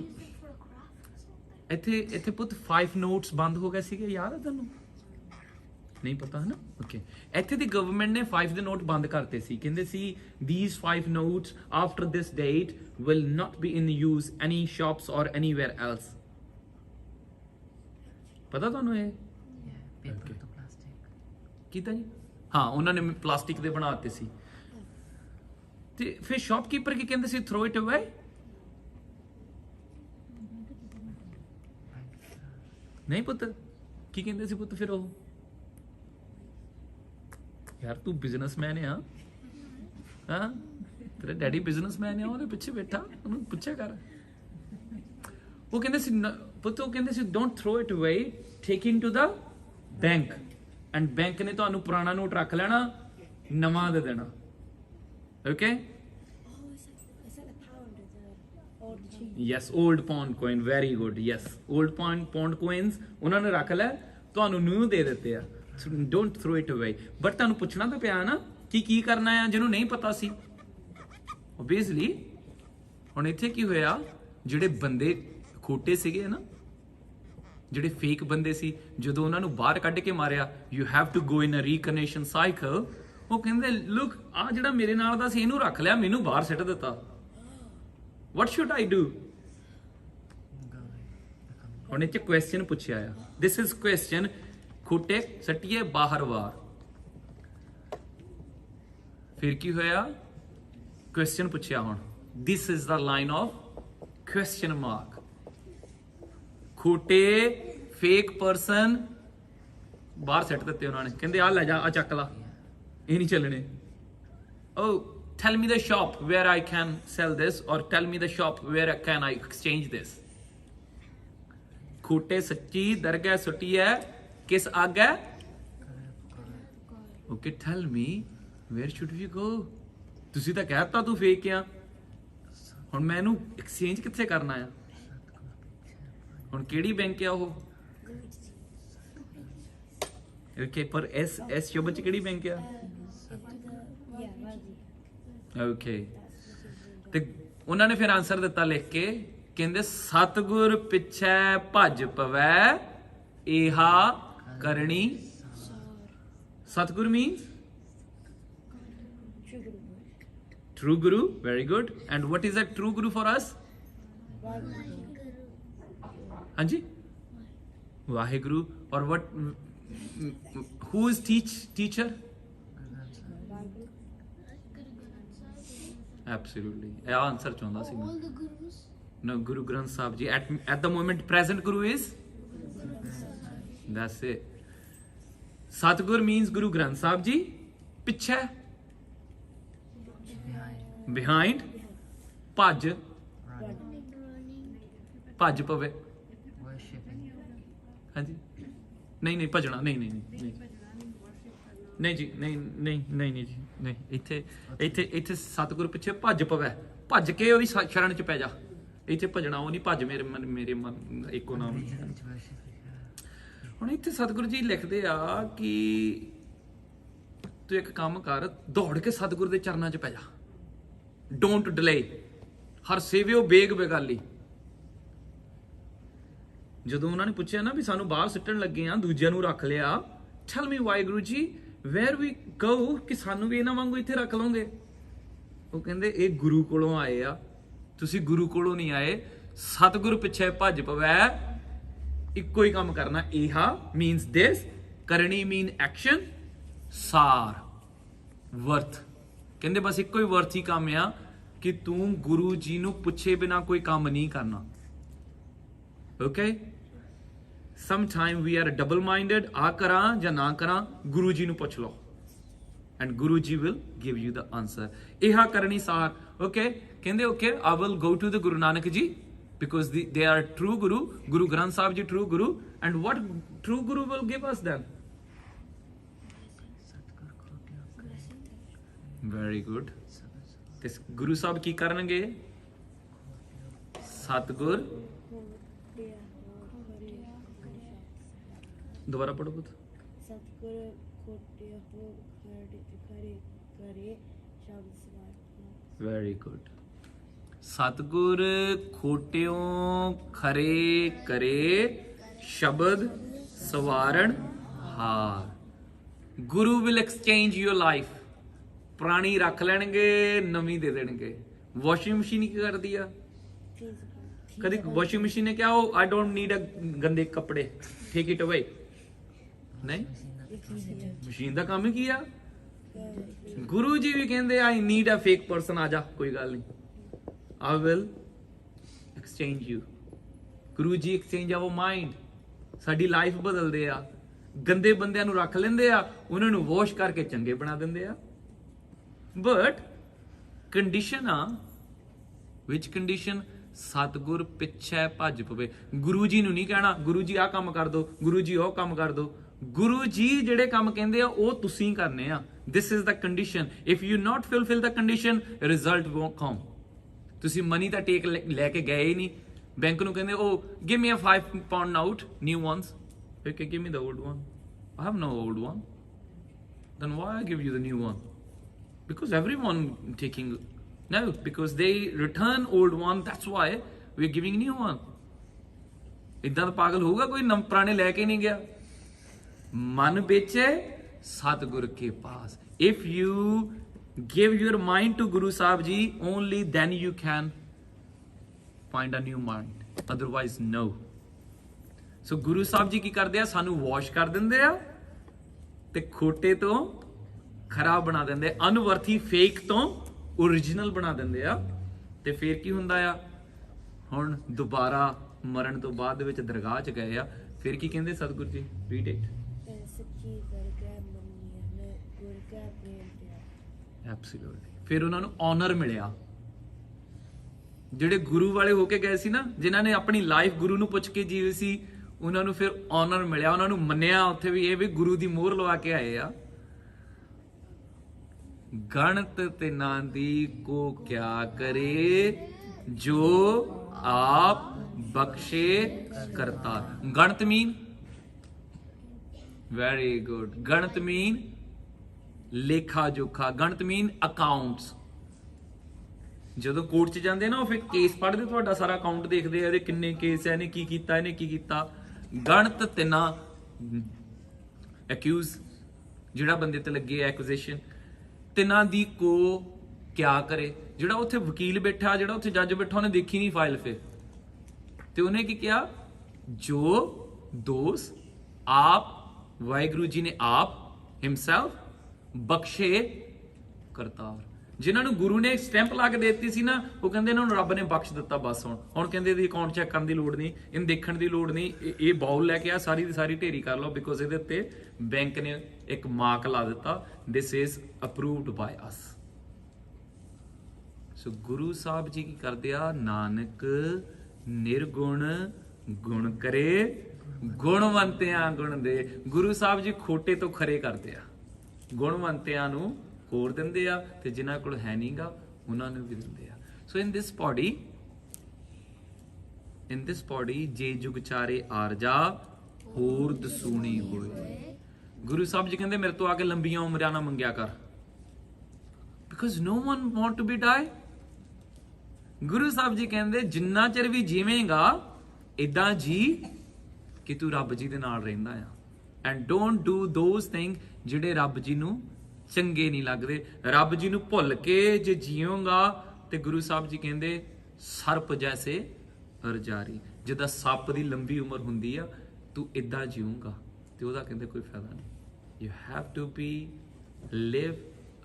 ਇੱਥੇ ਪੁੱਤ 5 ਨੋਟਸ ਬੰਦ ਹੋ ਗਏ ਸੀਗੇ, ਯਾਦ ਹੈ ਤੁਹਾਨੂੰ? ਨਹੀਂ ਪਤਾ ਹੈ ਨਾ? ਓਕੇ, ਇੱਥੇ ਦੀ ਗਵਰਨਮੈਂਟ ਨੇ 5 ਦੇ ਨੋਟ ਬੰਦ ਕਰਤੇ ਸੀ, ਕਹਿੰਦੇ ਸੀ these 5 notes after this date will not be in use any shops or anywhere else. ਪਤਾ ਤੁਹਾਨੂੰ ਇਹ? Paper to plastic. ਕੀਤਾ ਜੀ? ਹਾਂ, ਉਹਨਾਂ ਨੇ ਪਲਾਸਟਿਕ ਦੇ ਬਣਾ ਦਿੱਤੇ ਸੀ। ਤੇ ਫਿਰ ਸ਼ਾਪਕੀਪਰ ਕੀ ਕਹਿੰਦੇ ਸੀ? ਥਰੋ ਇਟ ਅਵੇ। ਨਹੀਂ ਪੁੱਤ, ਕੀ ਕਹਿੰਦੇ ਸੀ ਪੁੱਤ ਫਿਰ ਉਹ? ਯਾਰ ਤੂੰ ਬਿਜ਼ਨਸਮੈਨ ਆ, ਹਾਂ ਤੇਰਾ ਡੈਡੀ ਬਿਜ਼ਨਸਮੈਨ ਆ, ਉਹਦੇ ਪਿੱਛੇ ਬੈਠਾ, ਉਹਨੂੰ ਪੁੱਛਿਆ ਕਰ। ਉਹ ਕਹਿੰਦੇ ਸੀ ਪੁੱਤ, ਉਹ ਕਹਿੰਦੇ ਸੀ don't throw it away, take in to the bank, and bank ਨੇ ਤੁਹਾਨੂੰ ਪੁਰਾਣਾ ਨੋਟ ਰੱਖ ਲੈਣਾ, ਨਵਾਂ ਦੇ ਦੇਣਾ। Okay, Is that a pound or the old cheese? Yes, old pound coin, very good. Yes, old pound coins ਉਹਨਾਂ ਨੇ ਰੱਖ ਲੈ, ਤੁਹਾਨੂੰ ਨਿਊ ਦੇ ਦਿੱਤੇ ਆ। Don't throw it away. But ਤੁਹਾਨੂੰ ਪੁੱਛਣਾ ਤਾਂ ਪਿਆ ਨਾ ਕਿ ਕੀ ਕਰਨਾ ਆ, ਜਿਹਨੂੰ ਨਹੀਂ ਪਤਾ ਸੀ। ਓਬਵੀਅਸਲੀ ਹੁਣ ਇੱਥੇ ਕੀ ਹੋਇਆ, ਜਿਹੜੇ ਬੰਦੇ ਖੋਟੇ ਸੀਗੇ ਨਾ, ਜਿਹੜੇ ਫੇਕ ਬੰਦੇ ਸੀ, ਜਦੋਂ ਉਹਨਾਂ ਨੂੰ ਬਾਹਰ ਕੱਢ ਕੇ ਮਾਰਿਆ, you have to go in a reconnection cycle. ਉਹ ਕਹਿੰਦੇ ਲੁੱਕ, ਆ ਜਿਹੜਾ ਮੇਰੇ ਨਾਲ ਦਾ ਸੀ ਇਹਨੂੰ ਰੱਖ ਲਿਆ, ਮੈਨੂੰ ਬਾਹਰ ਸਿੱਟ ਦਿੱਤਾ, what should I do? ਹੁਣ ਇਹ ਚ ਕੁਐਸਚਨ ਪੁੱਛਿਆ ਆ, ਦਿਸ ਇਜ਼ ਕੁਐਸਚਨ, ਖੋਟੇ ਸੱਟੀਏ ਬਾਹਰ ਵਾਰ। ਫਿਰ ਕੀ ਹੋਇਆ, ਕੁਐਸਚਨ ਪੁੱਛਿਆ। ਹੁਣ this is the line of question mark. ਖੋਟੇ ਫੇਕ ਪਰਸਨ ਬਾਹਰ ਸਿੱਟ ਦਿੱਤੇ ਉਹਨਾਂ ਨੇ, ਕਹਿੰਦੇ ਆ ਲੈ ਜਾ, ਆ ਚੱਕ ਲਾ, ਇਹ ਨਹੀਂ ਚੱਲਣੇ। ਓ tell me the shop where I can sell this, or tell me the shop where can I exchange this. ਖੋਟੇ ਸੱਚੀ ਦਰਗਾਹ ਸੁੱਟੀ ਹੈ, ਕਿਸ ਆਗੇ? Okay, tell me where should we go? ਤੁਸੀਂ ਤਾਂ ਕਹਿਤਾ ਤੂੰ ਫੇਕ ਆ, ਹੁਣ ਮੈਂ ਇਹਨੂੰ ਐਕਸਚੇਂਜ ਕਿੱਥੇ ਕਰਨਾ ਆ? ਹੁਣ ਕਿਹੜੀ ਬੈਂਕ ਆ ਉਹ? ਓਕੇ, ਪਰ ਇਸ ਸ਼ਬਦ ਚ ਕਿਹੜੀ ਬੈਂਕ ਆ? ਓਕੇ, ਤੇ ਉਹਨਾਂ ਨੇ ਫਿਰ ਆਨਸਰ ਦਿੱਤਾ ਲਿਖ ਕੇ, ਕਹਿੰਦੇ ਸਤਿਗੁਰ ਪਿੱਛੇ ਭੱਜ ਪਵੈ, ਇਹਾ ਕਰਨੀ। ਸਤਿਗੁਰ means true guru. Very good. And what is a true guru for us? Hanji, Vaheguru. Or what? Who is teacher? Absolutely. ਇਹ ਆਨਸਰ ਚਾਹੁੰਦਾ ਸੀ ਮੈਂ। All the gurus. No, Guru Granth Sahib ji. At the moment, present Guru is? That's it. Satgur means Guru Granth Sahib ji. Pichhe? Behind. Bhaj. Bhaj pave. Worshipping. ਹਾਂਜੀ, ਨਹੀਂ ਭਜਣਾ, ਨਹੀਂ। ਨਹੀਂ ਜੀ, ਨਹੀਂ ਜੀ, ਨਹੀਂ। ਇੱਥੇ ਸਤਿਗੁਰ ਪਿੱਛੇ ਭੱਜ ਪਵੈ, ਭੱਜ ਕੇ ਉਹਦੀ ਸ਼ਰਨ ਚ ਪੈ ਜਾ। ਇੱਥੇ ਭੱਜਣਾ ਉਹ ਨਹੀਂ, ਭੱਜ ਮੇਰੇ ਮਨ ਇੱਕੋ ਨਾਮ। ਹੁਣ ਇੱਥੇ ਸਤਿਗੁਰੂ ਜੀ ਲਿਖਦੇ ਆ ਕਿ ਤੂੰ ਇੱਕ ਕੰਮ ਕਰ, ਦੌੜ ਕੇ ਸਤਿਗੁਰ ਦੇ ਚਰਨਾਂ 'ਚ ਪੈ ਜਾ। ਡੋਂਟ ਡਿਲੇ, ਹਰ ਸੇਵਿਓ ਬੇਗ ਬੇਗਾਲੀ। ਜਦੋਂ ਉਹਨਾਂ ਨੇ ਪੁੱਛਿਆ ਨਾ ਵੀ ਸਾਨੂੰ ਬਾਹਰ ਸਿੱਟਣ ਲੱਗੇ ਆ, ਦੂਜਿਆਂ ਨੂੰ ਰੱਖ ਲਿਆ, ਟੈਲ ਮੀ ਵਾਹਿਗੁਰੂ ਜੀ ਵੇਅਰ ਵੀ ਗੋ, ਕਿ ਸਾਨੂੰ ਵੀ ਇਹਨਾਂ ਵਾਂਗੂ ਇੱਥੇ ਰੱਖ ਲਓਗੇ? ਉਹ ਕਹਿੰਦੇ ਇਹ ਗੁਰੂ ਕੋਲੋਂ ਆਏ ਆ, ਤੁਸੀਂ ਗੁਰੂ ਕੋਲੋਂ ਨਹੀਂ ਆਏ। ਸਤਿਗੁਰੂ ਪਿੱਛੇ ਭੱਜ ਪਵੈ, ਇੱਕੋ ਹੀ ਕੰਮ ਕਰਨਾ। ਇਹਾ ਮੀਨਸ ਦਿਸ, ਕਰਨੀ ਮੀਨ ਐਕਸ਼ਨ, ਸਾਰ ਵਰਥ। ਕਹਿੰਦੇ ਬਸ ਇੱਕੋ ਹੀ ਵਰਥ ਹੀ ਕੰਮ ਆ ਕਿ ਤੂੰ ਗੁਰੂ ਜੀ ਨੂੰ ਪੁੱਛੇ ਬਿਨਾ ਕੋਈ ਕੰਮ ਨਹੀਂ ਕਰਨਾ। Okay, some time we are double minded, ਆ ਕਰਾਂ ਜਾਂ ਨਾ ਕਰਾਂ, ਗੁਰੂ ਜੀ ਨੂੰ ਪੁੱਛ ਲਓ and Guru ji will give you the answer. ਇਹਾ ਕਰਨੀ ਸਾਰ। ਓਕੇ, ਕਹਿੰਦੇ okay I will go to the Guru Nanak ji because they are true guru, Guru Granth Sahib ji true guru, and what true guru will give us then? Very good. this Guru Sahib ਕੀ ਕਰਨਗੇ? ਸਤਿਗੁਰ, ਦੁਬਾਰਾ ਪੜੋ ਪੁੱਤ। ਸਤਿਗੁਰ ਖੋਟਿਆ ਹੋ ਖਰੇ ਕਰੇ ਸ਼ਬਦ ਸਵਾਰ। Very good. ਸਤਿਗੁਰ ਖੋਟਿਓ ਖਰੇ ਕਰੇ ਸ਼ਬਦ ਸਵਾਰਣ ਹਾਰ। ਗੁਰੂ ਵਿਲ ਐਕਸਚੇਂਜ ਯੂਰ ਲਾਈਫ। ਪੁਰਾਣੀ ਰੱਖ ਲੈਣਗੇ, ਨਵੀਂ ਦੇ ਦੇਣਗੇ। ਵਾਸ਼ਿੰਗ ਮਸ਼ੀਨ ਕੀ ਕਰਦੀ ਆ? ਕਦੀ ਵਾਸ਼ਿੰਗ ਮਸ਼ੀਨ ਨੇ ਕਿਹਾ ਉਹ ਆਈ ਡੋਂਟ ਨੀਡ ਅ ਗੰਦੇ ਕੱਪੜੇ, ਟੇਕ ਇਟ ਅਵੇ? ਨਹੀਂ, ਮਸ਼ੀਨ ਦਾ ਕੰਮ ਹੀ ਕੀ ਆ? ਗੁਰੂ ਜੀ ਵੀ ਕਹਿੰਦੇ I need a fake person, ਆ ਜਾ ਕੋਈ ਗੱਲ ਨਹੀਂ, I will exchange you. Guru ji exchange hour mind, ਸਾਡੀ ਲਾਈਫ ਬਦਲਦੇ ਆ। ਗੰਦੇ ਬੰਦਿਆਂ ਨੂੰ ਰੱਖ ਲੈਂਦੇ ਆ, ਉਹਨਾਂ ਨੂੰ ਵਾਸ਼ ਕਰਕੇ ਚੰਗੇ ਬਣਾ ਦਿੰਦੇ ਆ। ਬਟ ਕੰਡੀਸ਼ਨ ਆ, ਵਿਚ ਕੰਡੀਸ਼ਨ? ਸਤਿਗੁਰ ਪਿੱਛੇ ਭੱਜ ਪਵੇ। ਗੁਰੂ ਜੀ ਨੂੰ ਨਹੀਂ ਕਹਿਣਾ ਗੁਰੂ ਜੀ ਆਹ ਕੰਮ ਕਰ ਦੋ, ਗੁਰੂ ਜੀ ਉਹ ਕੰਮ ਕਰ ਦੋ। ਗੁਰੂ ਜੀ ਜਿਹੜੇ ਕੰਮ ਕਹਿੰਦੇ ਆ ਉਹ ਤੁਸੀਂ ਕਰਨੇ ਆ। This is the condition. If you not fulfill the condition, result won't come. ਤੁਸੀਂ ਮਨੀ ਤਾਂ ਟੇਕ ਲੈ ਕੇ ਗਏ ਹੀ ਨਹੀਂ। ਬੈਂਕ ਨੂੰ ਕਹਿੰਦੇ ਉਹ give me a 5 pound note, new ones. Okay, give me the old one. I have no old one. Then why I give you the new one? Because everyone taking, no, because they return old one, that's why we are giving new one. ਇਦਾਂ ਤਾਂ ਪਾਗਲ ਹੋਊਗਾ ਕੋਈ ਪੁਰਾਣੇ ਲੈ ਕੇ ਨਹੀਂ ਗਿਆ। ਮਨ ਵੇਚੇ ਸਤਿਗੁਰ ਕੇ ਪਾਸ। If you give your mind to Guru Sahib Ji, only then you can find a new mind, otherwise no. So Guru Sahib Ji ਕੀ ਕਰਦੇ ਆ? ਸਾਨੂੰ ਵਾਸ਼ ਕਰ ਦਿੰਦੇ ਆ ਤੇ ਖੋਟੇ ਤੋਂ ਖਰਾ ਬਣਾ ਦਿੰਦੇ ਆ, ਅਨਵਰਥੀ ਫੇਕ ਤੋਂ ਓਰੀਜਨਲ ਬਣਾ ਦਿੰਦੇ ਆ। ਤੇ ਫਿਰ ਕੀ ਹੁੰਦਾ ਆ? ਹੁਣ ਦੁਬਾਰਾ ਮਰਨ ਤੋਂ ਬਾਅਦ ਦੇ ਵਿੱਚ ਦਰਗਾਹ 'ਚ ਗਏ ਆ, ਫਿਰ ਕੀ ਕਹਿੰਦੇ ਸਤਿਗੁਰੂ ਜੀ? Read it. ਸੱਚੀ ਦਰਗਾਹ ਮੰਨੀ ਗੁਰ ਕਾ ਪ੍ਰੇਮ ਪਿਆਰ। ਐਬਸੋਲੂਟਲੀ। ਫਿਰ ਉਹਨਾਂ ਨੂੰ ਆਨਰ ਮਿਲਿਆ। ਜਿਹੜੇ ਗੁਰੂ ਵਾਲੇ ਹੋ ਕੇ ਗਏ ਸੀ ਨਾ, ਜਿਨ੍ਹਾਂ ਨੇ ਆਪਣੀ ਲਾਈਫ ਗੁਰੂ ਨੂੰ ਪੁੱਛ ਕੇ ਜੀਵੀ ਸੀ, ਉਹਨਾਂ ਨੂੰ ਫਿਰ ਆਨਰ ਮਿਲਿਆ। ਉਹਨਾਂ ਨੂੰ ਮੰਨਿਆ ਉੱਥੇ ਵੀ ਇਹ ਵੀ ਗੁਰੂ ਦੀ ਮੋਹਰ ਲਵਾ ਕੇ ਆਏ ਆ। ਗਣਤ ਤੇ ਨਾਂਦੀ ਕੋ ਕਿਆ ਕਰੇ ਜੋ ਆਪ ਬਖਸ਼ੇ ਕਰਤਾ। ਗਣਤ ਮੀਨ, ਵੈਰੀ ਗੁੱਡ। ਗਣਤ ਮੀਨ ਲੇਖਾ ਜੋਖਾ। ਗਣਤ ਮੀਨ ਅਕਾਊਂਟਸ। ਜਦੋਂ ਕੋਰਟ 'ਚ ਜਾਂਦੇ ਨਾ, ਉਹ ਫਿਰ ਕੇਸ ਪੜ੍ਹਦੇ, ਤੁਹਾਡਾ ਸਾਰਾ ਅਕਾਊਂਟ ਦੇਖਦੇ ਆ, ਇਹਦੇ ਕਿੰਨੇ ਕੇਸ ਆ, ਇਹਨੇ ਕੀ ਕੀਤਾ, ਇਹਨੇ ਕੀ ਕੀਤਾ। ਗਣਤ ਤਿੰਨਾ ਅਕਿਊਜ਼, ਜਿਹੜਾ ਬੰਦੇ ਤੇ ਲੱਗੇ ਐਕੂਜ਼ੇਸ਼ਨ, ਤਿੰਨਾਂ ਦੀ ਕੋ ਕਿਆ ਕਰੇ। ਜਿਹੜਾ ਉੱਥੇ ਵਕੀਲ ਬੈਠਾ, ਜਿਹੜਾ ਉੱਥੇ ਜੱਜ ਬੈਠਾ, ਉਹਨੇ ਦੇਖੀ ਨਹੀਂ ਫਾਈਲ ਫਿਰ, ਤੇ ਉਹਨੇ ਕੀ ਕਿਹਾ? ਜੋ ਦੋਸ ਆਪ ਵਾਹਿਗੁਰੂ ਜੀ ਨੇ ਆਪ ਹਿਮਸੈਲਫ ਬਖਸ਼ੇ ਕਰਤਾਰ। ਜਿਨ੍ਹਾਂ ਨੂੰ ਗੁਰੂ ਨੇ ਸਟੈਂਪ ਲਾ ਕੇ ਦੇ ਦਿੱਤੀ ਸੀ ਨਾ, ਉਹ ਕਹਿੰਦੇ ਇਹਨਾਂ ਨੂੰ ਰੱਬ ਨੇ ਬਖਸ਼ ਦਿੱਤਾ ਬਸ। ਹੁਣ ਕਹਿੰਦੇ ਇਹਦੀ ਅਕਾਊਂਟ ਚੈੱਕ ਕਰਨ ਦੀ ਲੋੜ ਨਹੀਂ, ਇਹਨੂੰ ਦੇਖਣ ਦੀ ਲੋੜ ਨਹੀਂ, ਇਹ ਬਾਉਲ ਲੈ ਕੇ ਆ, ਸਾਰੀ ਦੀ ਸਾਰੀ ਢੇਰੀ ਕਰ ਲਓ, ਬਿਕੋਜ਼ ਇਹਦੇ ਉੱਤੇ ਬੈਂਕ ਨੇ ਇੱਕ ਮਾਰਕ ਲਾ ਦਿੱਤਾ, ਦਿਸ ਇਜ਼ ਅਪਰੂਵਡ ਬਾਈ ਅਸ। ਸੋ ਗੁਰੂ ਸਾਹਿਬ ਜੀ ਕੀ ਕਰਦੇ ਆ? ਨਾਨਕ ਨਿਰਗੁਣ ਗੁਣ ਕਰੇ, ਗੁਣਵੰਤਿਆਂ ਗੁਣ ਦੇ। ਗੁਰੂ ਸਾਹਿਬ ਜੀ ਖੋਟੇ ਤੋਂ ਖਰੇ ਕਰਦੇ ਆ। ਗੁਣਵੰਤਿਆਂ ਨੂੰ ਹੋਰ ਦਿੰਦੇ ਆ ਤੇ ਜਿਨ੍ਹਾਂ ਕੋਲ ਹੈ ਨਹੀਂਗਾ ਉਹਨਾਂ ਨੂੰ ਵੀ ਦਿੰਦੇ ਆ। ਸੋ ਇਨ ਦਿਸ ਬੋਡੀ ਜੇ ਜੁਗ ਚਾਰੇ ਆਰਜਾ ਹੋਰ ਦਸੂਣੀ ਹੋਏ। ਗੁਰੂ ਸਾਹਿਬ ਜੀ ਕਹਿੰਦੇ ਮੇਰੇ ਤੋਂ ਆ ਕੇ ਲੰਬੀਆਂ ਉਮਰਾਂ ਨਾ ਮੰਗਿਆ ਕਰ, because no one want to be die। ਗੁਰੂ ਸਾਹਿਬ ਜੀ ਕਹਿੰਦੇ ਜਿੰਨਾ ਚਿਰ ਵੀ ਜੀਵੇਂਗਾ ਇਦਾਂ ਜੀ ਕਿ ਤੂੰ ਰੱਬ ਜੀ ਦੇ ਨਾਲ ਰਹਿੰਦਾ ਆ। And don't do those thing ਜਿਹੜੇ ਰੱਬ ਜੀ ਨੂੰ ਚੰਗੇ ਨਹੀਂ ਲੱਗਦੇ। ਰੱਬ ਜੀ ਨੂੰ ਭੁੱਲ ਕੇ ਜੇ ਜੀਓਗਾ ਤੇ ਗੁਰੂ ਸਾਹਿਬ ਜੀ ਕਹਿੰਦੇ ਸਰਪ ਜੈਸੇ ਅਰਜਾਰੀ, ਜਿੱਦਾਂ ਸੱਪ ਦੀ ਲੰਬੀ ਉਮਰ ਹੁੰਦੀ ਆ ਤੂੰ ਇਦਾਂ ਜੀਊਂਗਾ ਤੇ ਉਹਦਾ ਕਹਿੰਦੇ ਕੋਈ ਫਾਇਦਾ ਨਹੀਂ। You have to be live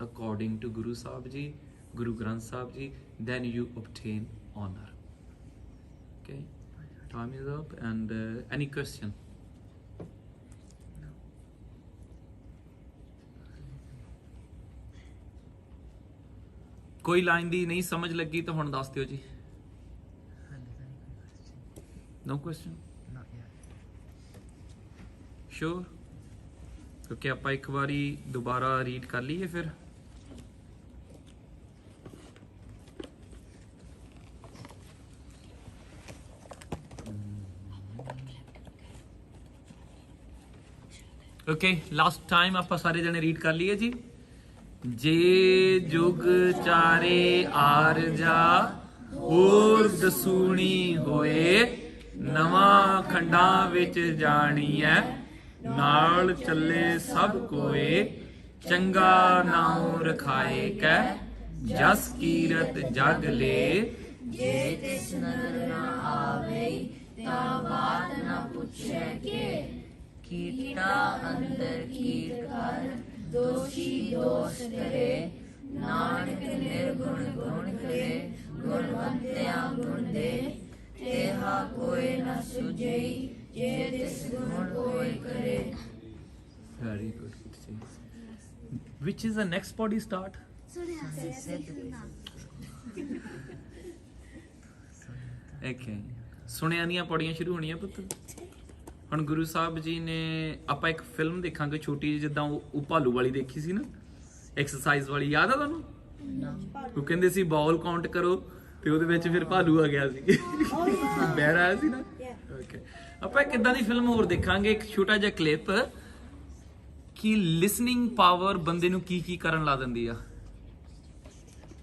according to Guru Sahib ji, Guru Granth Sahib ji, then you obtain honor। Okay, time is up and any question? ਕੋਈ ਲਾਈਨ ਦੀ ਨਹੀਂ ਸਮਝ ਲੱਗੀ ਤਾਂ ਹੁਣ ਦੱਸ ਦਿਓ ਜੀ। No question? Not yet. Sure? ਕਿਉਂਕਿ ਆਪਾਂ ਇੱਕ ਵਾਰੀ ਦੁਬਾਰਾ ਰੀਡ ਕਰ ਲਈਏ ਫਿਰ। ਓਕੇ, ਲਾਸਟ ਟਾਈਮ ਆਪਾਂ ਸਾਰੇ ਜਣੇ ਰੀਡ ਕਰ ਲਈਏ ਜੀ। ਜੇ ਜੁਗ ਚਾਰੇ ਆਰਜਾ ਹੋਰ ਦਸੂਣੀ ਹੋਏ, ਨਵਾਂ ਖੰਡਾਂ ਵਿੱਚ ਜਾਣੀਐ ਨਾਲ ਚੱਲੇ ਸਭ ਕੋਏ, ਚੰਗਾ ਨਾਮ ਰਖਾਏ ਕੈ ਜਸ ਕੀਰਤ ਜਗ ਲੇ। ਜੇ ਤਿਸ ਨਦਰ ਨਾ ਆਵੇ ਤਾਂ ਬਾਤ ਨਾ ਪੁੱਛੈ ਕੇ, ਕੀਟਾ ਅੰਦਰ ਕੀਟ ਕਰ ਦੋਸ਼ੀ ਦੋਸ਼ ਕਰੇ, ਨਾਨਕ ਨਿਰਗੁਣ ਗੁਣ ਕਰੇ ਗੁਣਵੰਤਿਆਂ ਗੁਣ ਦੇ, ਤੇਹਾ ਕੋਈ ਨਾ ਸੁਝਈ ਜੇ ਤਿਸ ਗੁਣ ਕੋਈ ਕਰੇ। Very good. Which is the next body start? Okay. ਸੁਣਿਆ ਦੀਆਂ ਪੌੜੀਆਂ ਸ਼ੁਰੂ ਹੋਣੀਆਂ ਪੁੱਤ। ਹੁਣ ਗੁਰੂ ਸਾਹਿਬ ਜੀ ਨੇ ਆਪਾਂ ਇੱਕ ਫਿਲਮ ਦੇਖਾਂਗੇ ਛੋਟੀ ਜਿਹੀ, ਜਿੱਦਾਂ ਉਹ ਭਾਲੂ ਵਾਲੀ ਦੇਖੀ ਸੀ ਨਾ, ਐਕਸਰਸਾਈਜ਼ ਵਾਲੀ, ਯਾਦ ਆ ਤੁਹਾਨੂੰ? ਉਹ ਕਹਿੰਦੇ ਸੀ ਬਾਲ ਕਾਊਂਟ ਕਰੋ ਤੇ ਉਹਦੇ ਵਿੱਚ ਫਿਰ ਭਾਲੂ ਆ ਗਿਆ ਸੀ, ਬੈਰ ਆਇਆ ਸੀ ਨਾ। ਓਕੇ, ਆਪਾਂ ਇੱਕ ਇਦਾਂ ਦੀ ਫਿਲਮ ਹੋਰ ਦੇਖਾਂਗੇ, ਇੱਕ ਛੋਟਾ ਜਿਹਾ ਕਲਿੱਪ ਕਿ ਲਿਸਨਿੰਗ ਪਾਵਰ ਬੰਦੇ ਨੂੰ ਕੀ ਕੀ ਕਰਨ ਲਾ ਦਿੰਦੀ ਆ।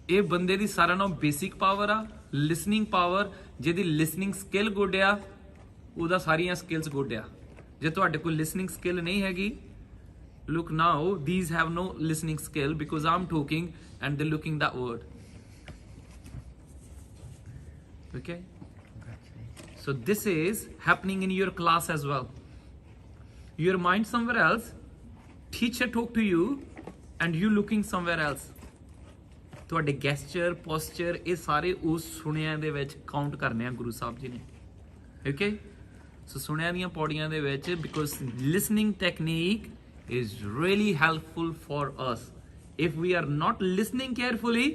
ਇਹ ਬੰਦੇ ਦੀ ਸਾਰਿਆਂ ਨਾਲੋਂ ਬੇਸਿਕ ਪਾਵਰ ਆ ਲਿਸਨਿੰਗ ਪਾਵਰ। ਜਿਹਦੀ ਲਿਸਨਿੰਗ ਸਕਿੱਲ ਗੁੱਡ ਆ ਉਹਦਾ ਸਾਰੀਆਂ ਸਕਿੱਲਸ ਗੁੱਡ ਆ। ਜੇ ਤੁਹਾਡੇ ਕੋਲ ਲਿਸਨਿੰਗ ਸਕਿੱਲ ਨਹੀਂ ਹੈਗੀ, look now, these have no listening skill because I'm talking and they're looking that word. Okay, so this is happening in your class as well. Your mind somewhere else, teacher talk to you and you looking somewhere else. ਤੁਹਾਡੇ ਗੈਸਚਰ ਪੋਸਚਰ ਇਹ ਸਾਰੇ ਉਸ ਸੁਣਿਆਂ ਦੇ ਵਿੱਚ ਕਾਊਂਟ ਕਰਨੇ ਆ ਗੁਰੂ ਸਾਹਿਬ ਜੀ ਨੇ। ਓਕੇ, ਸੋ ਸੁਣਿਆਂ ਦੀਆਂ ਪੌੜੀਆਂ ਦੇ ਵਿੱਚ because listening technique is really helpful for us. If we are not listening carefully,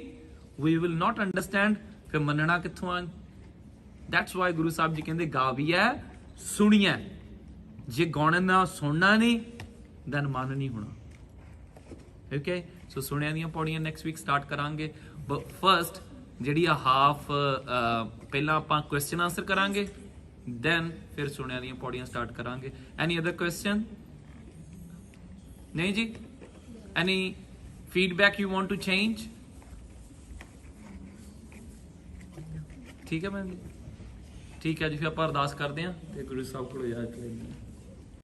we will not understand. ਫਿਰ ਮੰਨਣਾ ਕਿੱਥੋਂ ਆ? That's why ਗੁਰੂ ਸਾਹਿਬ ਜੀ ਕਹਿੰਦੇ ਗਾ ਵੀ ਹੈ ਸੁਣੀਐ, ਜੇ ਗਾਉਣ ਨਾਲ ਸੁਣਨਾ ਨਹੀਂ then ਮਨ ਨਹੀਂ ਹੋਣਾ। ਓਕੇ, ਸੋ ਸੁਣਿਆਂ ਦੀਆਂ ਪੌੜੀਆਂ ਨੈਕਸਟ ਵੀਕ ਸਟਾਰਟ ਕਰਾਂਗੇ। ਬਟ ਫਰਸਟ ਜਿਹੜੀ ਆ ਹਾਫ ਪਹਿਲਾਂ ਆਪਾਂ ਕੁਐਸਚਨ ਆਨਸਰ ਕਰਾਂਗੇ, ਦੈਨ ਫਿਰ ਸੁਣਿਆਂ ਦੀਆਂ ਪੌੜੀਆਂ ਸਟਾਰਟ ਕਰਾਂਗੇ। Any other question? ਨਹੀਂ ਜੀ? Any feedback you want to change? ਠੀਕ ਹੈ ਮੈਮ ਜੀ, ਠੀਕ ਹੈ ਜੀ। ਫਿਰ ਆਪਾਂ ਅਰਦਾਸ ਕਰਦੇ ਹਾਂ ਤੇ ਗੁਰੂ ਸਾਹਿਬ ਕੋਲ ਇਜਾਜ਼ਤ ਲੈਂਦੇ ਹਾਂ।